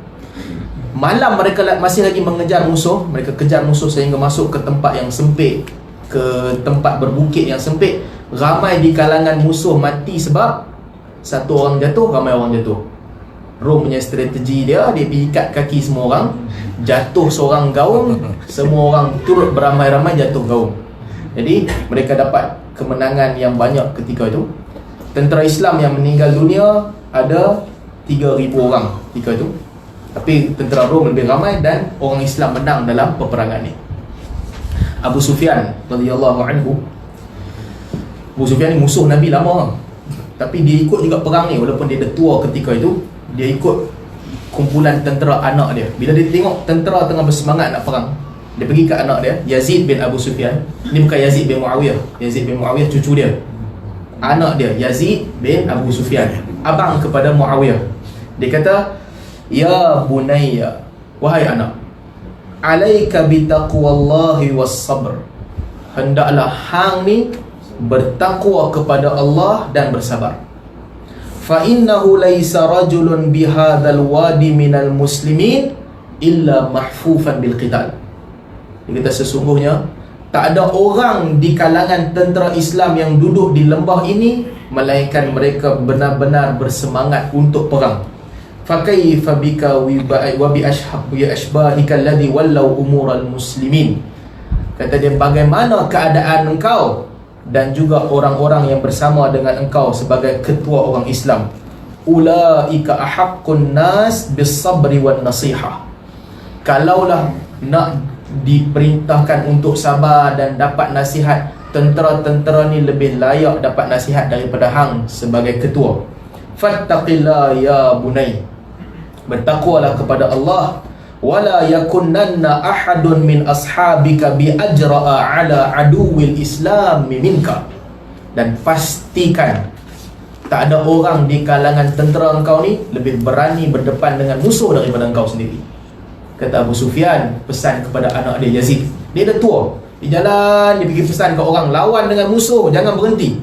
malam mereka masih lagi mengejar musuh. Mereka kejar musuh sehingga masuk ke tempat yang sempit, ke tempat berbukit yang sempit. Ramai di kalangan musuh mati sebab satu orang jatuh, ramai orang jatuh. Rom punya strategi dia pergi ikat kaki semua orang, jatuh seorang gaung, semua orang turut beramai-ramai jatuh gaung. Jadi mereka dapat kemenangan yang banyak ketika itu. Tentera Islam yang meninggal dunia ada 3,000 orang ketika itu, tapi tentera Rom lebih ramai, dan orang Islam menang dalam peperangan ni. Abu Sufyan radhiyallahu anhu, Abu Sufyan ni musuh Nabi lama, tapi dia ikut juga perang ni. Walaupun dia dah tua ketika itu, dia ikut kumpulan tentera anak dia. Bila dia tengok tentera tengah bersemangat nak perang, dia pergi ke anak dia, Yazid bin Abu Sufyan. Ini bukan Yazid bin Muawiyah. Yazid bin Muawiyah cucu dia. Anak dia Yazid bin Abu Sufyan, abang kepada Muawiyah. Dia kata, ya bunayya, wahai anak, alaika bitaqwallahi was-sabr. Hendaklah hang ni bertakwa kepada Allah dan bersabar. Fa innahu laisa rajulun bihadzal wadi minal muslimin illa mahfufan bil qital. Dia kata, sesungguhnya tak ada orang di kalangan tentera Islam yang duduk di lembah ini melainkan mereka benar-benar bersemangat untuk perang. Fakaifa bika wa bi ashbahika alladhi wallau umural muslimin. Kata dia, bagaimana keadaan engkau dan juga orang-orang yang bersama dengan engkau sebagai ketua orang Islam. Ulaika ahaqqun nas bis sabri wan nasihah. Kalaulah nak diperintahkan untuk sabar dan dapat nasihat, tentera-tentera ni lebih layak dapat nasihat daripada hang sebagai ketua. Fattaqillah ya bunay, bertakwalah kepada Allah. Wala yakunanna ahadun min ashabika bi ajra'a ala aduwil Islam minka. Dan pastikan tak ada orang di kalangan tentera engkau ni lebih berani berdepan dengan musuh daripada engkau sendiri. Kata Abu Sufyan pesan kepada anak dia Yazid. Dia dah tua, di jalan dia pergi pesan ke orang, lawan dengan musuh, jangan berhenti.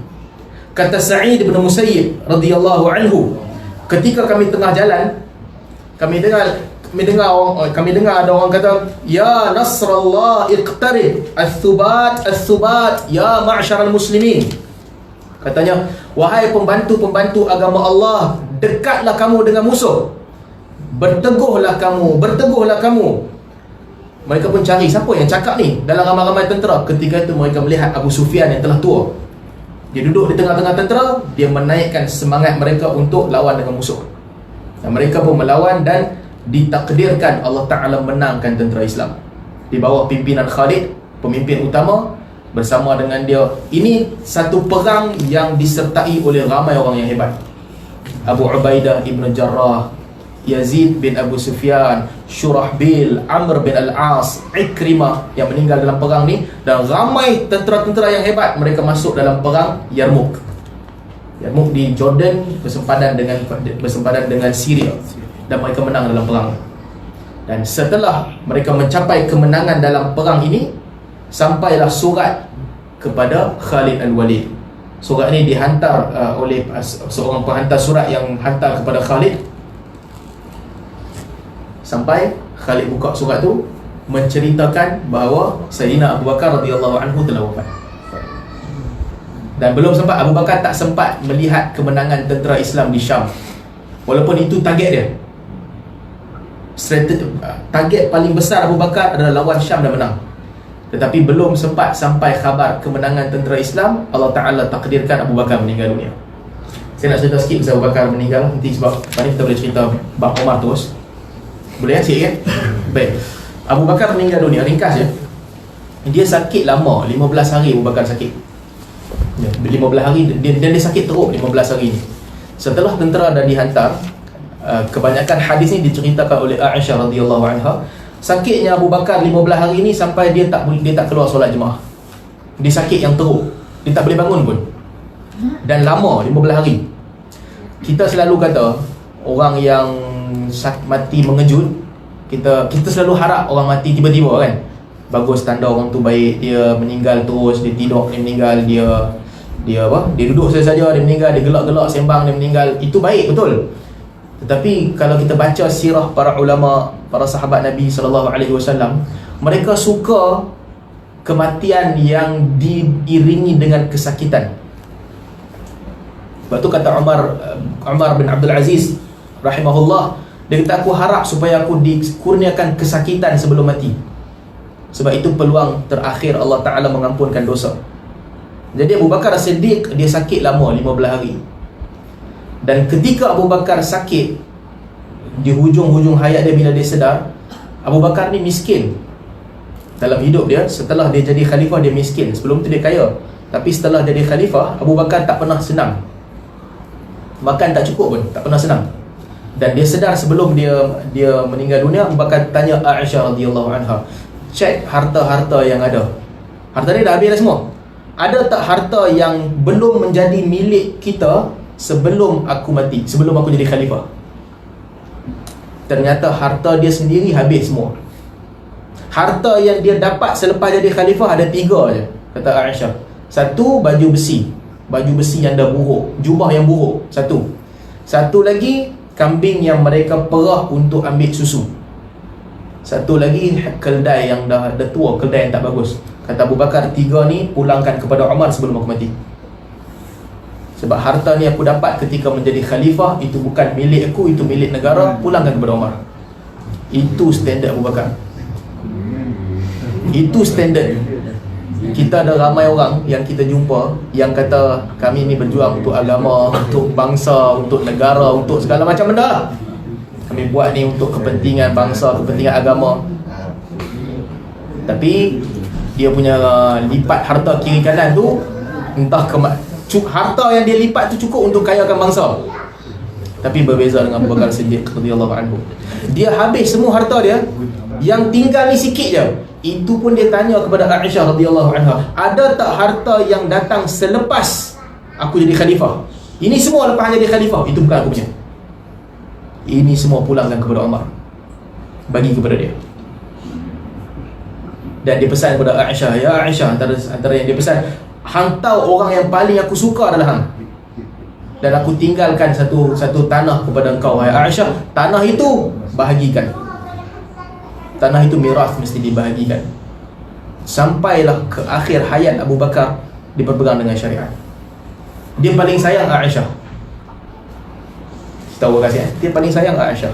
Kata Sa'id bin Musayyib radhiyallahu anhu, ketika kami tengah jalan, kami dengar kami dengar ada orang kata, ya Nasrallah iqtarib, as-subat as-subat ya ma'syaral muslimin. Katanya, wahai pembantu-pembantu agama Allah, dekatlah kamu dengan musuh. Berteguhlah kamu. Mereka pun cari siapa yang cakap ni dalam ramai-ramai tentera. Ketika itu mereka melihat Abu Sufyan yang telah tua. Dia duduk di tengah-tengah tentera. Dia menaikkan semangat mereka untuk lawan dengan musuh. Dan mereka pun melawan dan ditakdirkan Allah Ta'ala menangkan tentera Islam di bawah pimpinan Khalid, pemimpin utama. Bersama dengan dia, ini satu perang yang disertai oleh ramai orang yang hebat. Abu Ubaidah ibn Jarrah, Yazid bin Abu Sufyan, Shurahbil, Amr bin Al-As, Ikrimah yang meninggal dalam perang ni. Dan ramai tentera-tentera yang hebat, mereka masuk dalam perang Yarmouk. Yarmouk di Jordan bersempadan dengan Syria. Dan mereka menang dalam perang. Dan setelah mereka mencapai kemenangan dalam perang ini, sampailah surat kepada Khalid Al-Walid. Surat ini dihantar oleh seorang penghantar surat yang hantar kepada Khalid. Sampai Khalid buka surat tu, menceritakan bahawa Sayyidina Abu Bakar radhiyallahu anhu telah wafat. Dan belum sempat, Abu Bakar tak sempat melihat kemenangan tentera Islam di Syam. Walaupun itu target dia. Target paling besar Abu Bakar adalah lawan Syam dan menang. Tetapi belum sempat sampai khabar kemenangan tentera Islam, Allah Ta'ala takdirkan Abu Bakar meninggal dunia. Saya nak cerita sikit pasal Abu Bakar meninggal. Nanti sebab lepas ni kita boleh cerita bab Umar terus. Boleh kan sikit kan? Baik, Abu Bakar meninggal dunia, ringkas je. Dia sakit lama, 15 hari Abu Bakar sakit. 15 hari, dia sakit teruk 15 hari ni. Setelah tentera dah dihantar, kebanyakan hadis ni diceritakan oleh Aisyah radhiyallahu anha. Sakitnya Abu Bakar 15 hari ni sampai dia tak keluar solat jemaah. Dia sakit yang teruk, dia tak boleh bangun pun. Dan lama, 15 hari. Kita selalu kata orang yang mati mengejut, kita selalu harap orang mati tiba-tiba kan. Bagus, tanda orang tu baik. Dia meninggal terus, dia tidur, dia meninggal, dia duduk saja, dia meninggal, dia gelak-gelak sembang, dia meninggal. Itu baik, betul. Tetapi kalau kita baca sirah para ulama, para sahabat Nabi SAW, mereka suka kematian yang diiringi dengan kesakitan. Sebab tu kata Umar bin Abdul Aziz rahimahullah, dia kata, aku harap supaya aku dikurniakan kesakitan sebelum mati. Sebab itu peluang terakhir Allah Ta'ala mengampunkan dosa. Jadi Abu Bakar As-Siddiq, dia sakit lama, 15 hari. Dan ketika Abu Bakar sakit, di hujung-hujung hayat dia, bila dia sedar, Abu Bakar ni miskin dalam hidup dia. Setelah dia jadi khalifah, dia miskin. Sebelum tu dia kaya. Tapi setelah jadi khalifah, Abu Bakar tak pernah senang. Makan tak cukup pun, tak pernah senang. Dan dia sedar sebelum dia meninggal dunia, Abu Bakar tanya Aisyah radhiyallahu anha, cek harta-harta yang ada. Harta ni dah habis dah semua. Ada tak harta yang belum menjadi milik kita sebelum aku mati, sebelum aku jadi khalifah? Ternyata harta dia sendiri habis semua. Harta yang dia dapat selepas jadi khalifah ada 3 je, kata Aisyah. Satu, baju besi yang dah buruk, jubah yang buruk. Satu lagi, kambing yang mereka perah untuk ambil susu. Satu lagi, keldai yang dah tua, keldai yang tak bagus. Kata Abu Bakar, 3 ni pulangkan kepada Umar sebelum aku mati. Sebab harta ni aku dapat ketika menjadi khalifah, itu bukan milik aku, itu milik negara, pulangkan kepada Umar. Itu standard Abu Bakar. Itu standard. Kita ada ramai orang yang kita jumpa yang kata, kami ni berjuang untuk agama, untuk bangsa, untuk negara, untuk segala macam benda lah. Kami buat ni untuk kepentingan bangsa, kepentingan agama. Tapi dia punya lipat harta kiri kanan tu, entah harta yang dia lipat tu cukup untuk kayakan bangsa. Tapi berbeza dengan Abu Bakar Siddiq radhiyallahu anhu. Dia habis semua harta dia, yang tinggal ni sikit je. Itu pun dia tanya kepada Aisyah radhiyallahu anha, ada tak harta yang datang selepas aku jadi khalifah? Ini semua lepas jadi khalifah, itu bukan aku punya. Ini semua pulangkan kepada Umar, bagi kepada dia. Dan dia pesan kepada Aisyah, ya Aisyah, antara yang dia pesan, hang tahu orang yang paling aku suka adalah hang, dan aku tinggalkan satu tanah kepada engkau, wahai Aisyah. Tanah itu bahagikan. tanah itu miras, mesti dibahagikan. Sampailah ke akhir hayat Abu Bakar, dia berpegang dengan syariat. Dia paling sayang Aisyah. Tahu kasih, dia paling sayang Aisyah.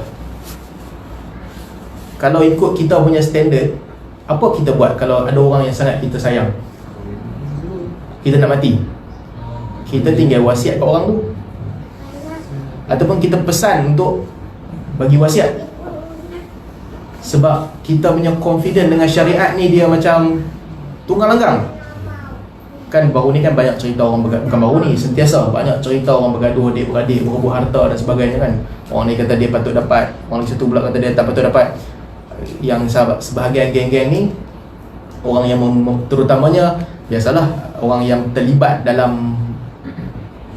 Kalau ikut kita punya standard, apa kita buat kalau ada orang yang sangat kita sayang? Kita nak mati, kita tinggal wasiat kat orang tu, ataupun kita pesan untuk bagi wasiat. Sebab kita punya confident dengan syariat ni dia macam tunggang langgang. Kan baru ni kan banyak cerita orang bergaduh, bukan baru ni, sentiasa banyak cerita orang bergaduh, adik-beradik berebut harta dan sebagainya kan. Orang ni kata dia patut dapat, orang ni satu pula kata dia tak patut dapat. Yang sebahagian geng-geng ni, orang yang terutamanya biasalah orang yang terlibat dalam,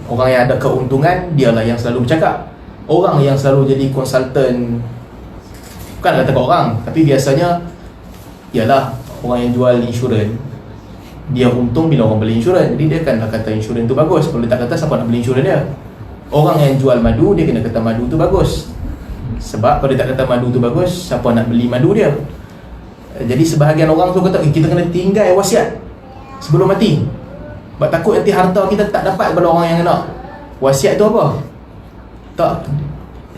orang yang ada keuntungan, dialah yang selalu bercakap. Orang yang selalu jadi konsultan, bukan kata kat orang, tapi biasanya ialah orang yang jual insurans. Dia untung bila orang beli insurans, jadi dia akan kata insurans tu bagus. Kalau dia tak kata, siapa nak beli insurans dia? Orang yang jual madu, dia kena kata madu tu bagus. Sebab kalau dia tak kata madu tu bagus, siapa nak beli madu dia? Jadi sebahagian orang tu kata, kita kena tinggal wasiat sebelum mati, sebab takut nanti harta kita tak dapat pada orang yang nak. Wasiat tu apa? Tak,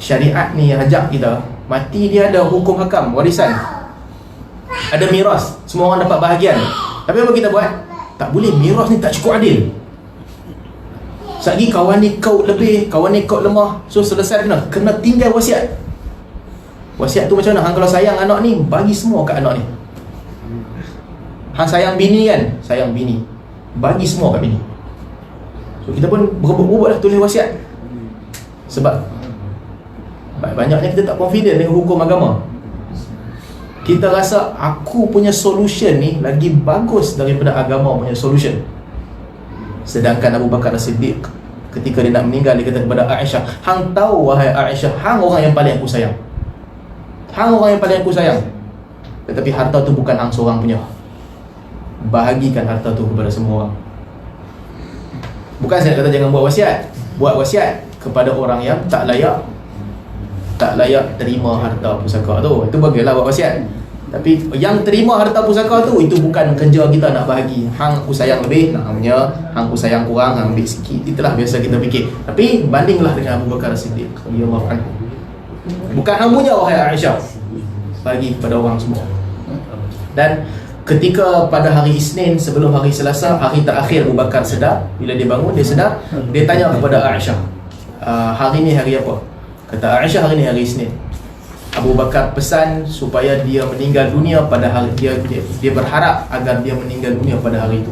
syariat ni yang ajak kita, mati dia ada hukum hakam, warisan, ada miras, semua orang dapat bahagian. Tapi apa kita buat? Tak boleh, miras ni tak cukup adil. Sagi kawan ni kau lebih, kawan ni kau lemah. So selesai kena tinggal wasiat. Wasiat tu macam mana? Hang kalau sayang anak ni, bagi semua kat anak ni. Hang sayang bini kan? Sayang bini, bagi semua kat bini. So kita pun berebut-berebut lah tulis wasiat. Sebab banyaknya kita tak confident dengan hukum agama. Kita rasa aku punya solution ni lagi bagus daripada agama punya solution. Sedangkan Abu Bakar As-Siddiq, ketika dia nak meninggal, dia kata kepada Aisyah, hang tahu wahai Aisyah, hang orang yang paling aku sayang. Hang orang yang paling aku sayang. Tetapi harta tu bukan hang seorang punya. Bahagikan harta tu kepada semua orang. Bukan saya kata jangan buat wasiat. Buat wasiat kepada orang yang tak layak terima harta pusaka tu, itu bagilah buat wasiat. Tapi yang terima harta pusaka tu, itu bukan kerja kita nak bahagi. Hang aku sayang lebih, nak punya, hang aku sayang kurang, hang ambil sikit. Itulah biasa kita fikir. Tapi bandinglah dengan Abu Bakar As-Siddiq radhiyallahu anhu. Bukan hang punya wahai Aisyah, bagi kepada orang semua. Dan ketika pada hari Isnin sebelum hari Selasa, hari terakhir Abu Bakar sedar, bila dia bangun, dia sedar, dia tanya kepada Aisyah, hari ni hari apa? Kata Aisyah, hari ni hari Isnin. Abu Bakar pesan supaya dia meninggal dunia pada hari dia berharap agar dia meninggal dunia pada hari itu.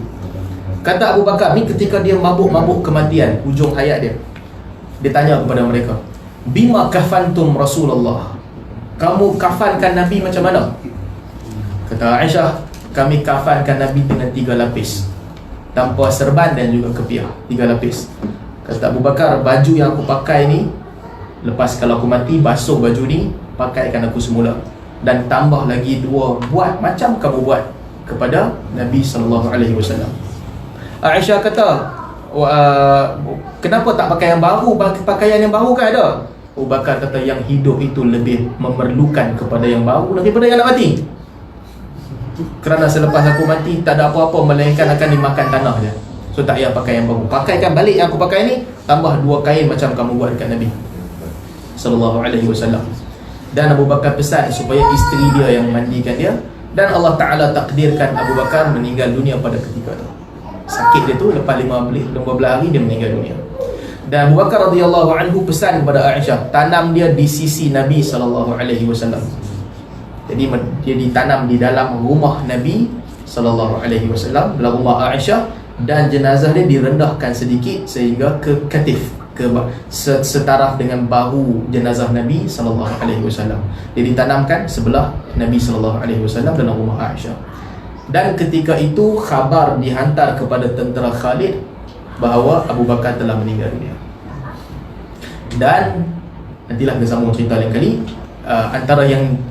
Kata Abu Bakar ni ketika dia mabuk-mabuk kematian, hujung hayat dia, dia tanya kepada mereka, bima kafantum Rasulullah, kamu kafankan Nabi macam mana? Kata Aisyah, kami kafankan Nabi dengan 3 lapis, tanpa serban dan juga kepiah, 3 lapis. Kata Abu Bakar, baju yang aku pakai ni, lepas kalau aku mati, basuh baju ni, pakaikan aku semula, dan tambah lagi 2, buat macam kamu buat kepada Nabi SAW. Aisyah kata, kenapa tak pakai yang baru? Pakaian yang baru kan ada. Abu Bakar kata, yang hidup itu lebih memerlukan kepada yang baru daripada yang nak mati. Kerana selepas aku mati, tak ada apa-apa melainkan akan dimakan tanah je. So tak payah pakai yang baru, pakaikan balik yang aku pakai ni, tambah 2 kain macam kamu buat dekat Nabi SAW. Dan Abu Bakar pesan supaya isteri dia yang mandikan dia, dan Allah Ta'ala takdirkan Abu Bakar meninggal dunia pada ketika itu. Sakit dia tu lepas 15 hari dia meninggal dunia. Dan Abu Bakar radhiyallahu anhu pesan kepada Aisyah, tanam dia di sisi Nabi SAW. Jadi dia ditanam di dalam rumah Nabi SAW, dalam rumah Aisyah, dan jenazah dia direndahkan sedikit sehingga ke katif, setaraf dengan bahu jenazah Nabi SAW. Dia ditanamkan sebelah Nabi SAW dalam rumah Aisyah. Dan ketika itu khabar dihantar kepada tentera Khalid bahawa Abu Bakar telah meninggal dunia. Dan nantilah kita sambung cerita lain kali. Antara yang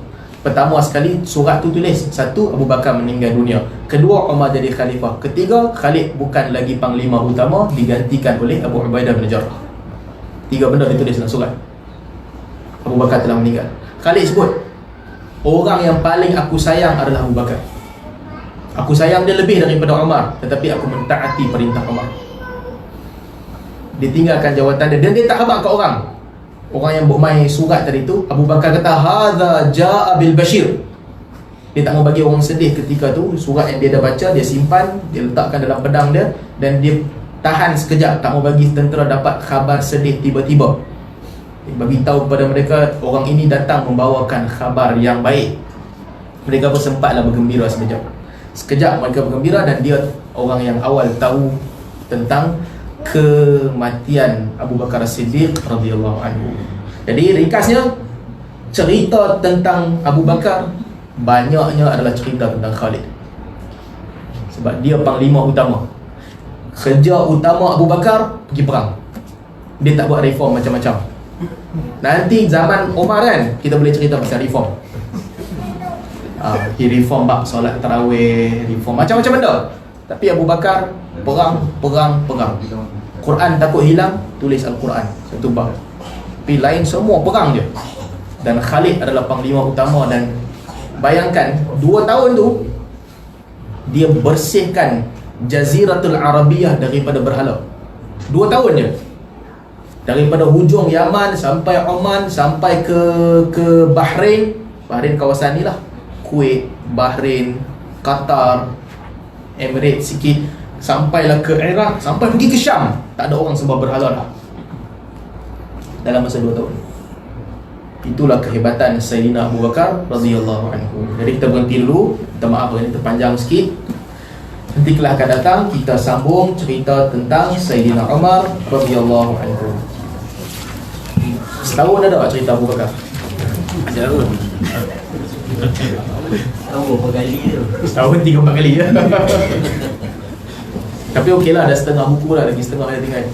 pertama sekali, surat tu tulis, 1, Abu Bakar meninggal dunia. Kedua, Umar jadi khalifah. Ketiga, Khalid bukan lagi panglima utama, digantikan oleh Abu Ubaidah bin Jarrah. 3 benda ditulis dalam surat. Abu Bakar telah meninggal. Khalid sebut, orang yang paling aku sayang adalah Abu Bakar. Aku sayang dia lebih daripada Umar, tetapi aku mentaati perintah Umar. Dia tinggalkan jawatan dia dan dia tak khabar kat orang. Orang yang bermain surat tadi tu, Abu Bakar kata hadza jaa bil bashir. Dia tak mau bagi orang sedih ketika tu. Surat yang dia dah baca, dia simpan, dia letakkan dalam pedang dia, dan dia tahan sekejap, tak mau bagi tentera dapat khabar sedih tiba-tiba. Dia bagi tahu kepada mereka, orang ini datang membawakan khabar yang baik. Mereka pun sempatlah bergembira sekejap. Sekejap mereka bergembira, dan dia orang yang awal tahu tentang kematian Abu Bakar As-Siddiq radhiyallahu anhu. Jadi ringkasnya, cerita tentang Abu Bakar banyaknya adalah cerita tentang Khalid. Sebab dia panglima utama. Kerja utama Abu Bakar pergi perang. Dia tak buat reform macam-macam. Nanti zaman Umar kan, kita boleh cerita pasal reform. Reform bab solat tarawih, reform macam-macam benda. Tapi Abu Bakar perang. Quran takut hilang, tulis Al-Quran satu bab. Tapi lain semua perang je. Dan Khalid adalah panglima utama. Dan bayangkan 2 tahun tu dia bersihkan Jaziratul Arabiyah daripada berhala. 2 tahun je. Daripada hujung Yaman sampai Oman, sampai ke Bahrain. Bahrain kawasan ni lah, Kuwait, Bahrain, Qatar, Emirates sikit, sampailah ke Iraq, sampai pergi ke Syam. Tak ada orang sembah berhala dah dalam masa 2 tahun. Itulah kehebatan Sayyidina Abu Bakar radhiyallahu anhu. Jadi kita berhenti dulu. Minta maaf ini terpanjang sikit. Nanti kelak akan datang kita sambung cerita tentang Sayyidina Umar radhiyallahu anhu. Setahun ada tak cerita Abu Bakar? Ada. Tahu berapa kali tu? Setahun 3-4 kali ya. Tapi okey lah, dah setengah buku dah, lagi setengah yang tinggal.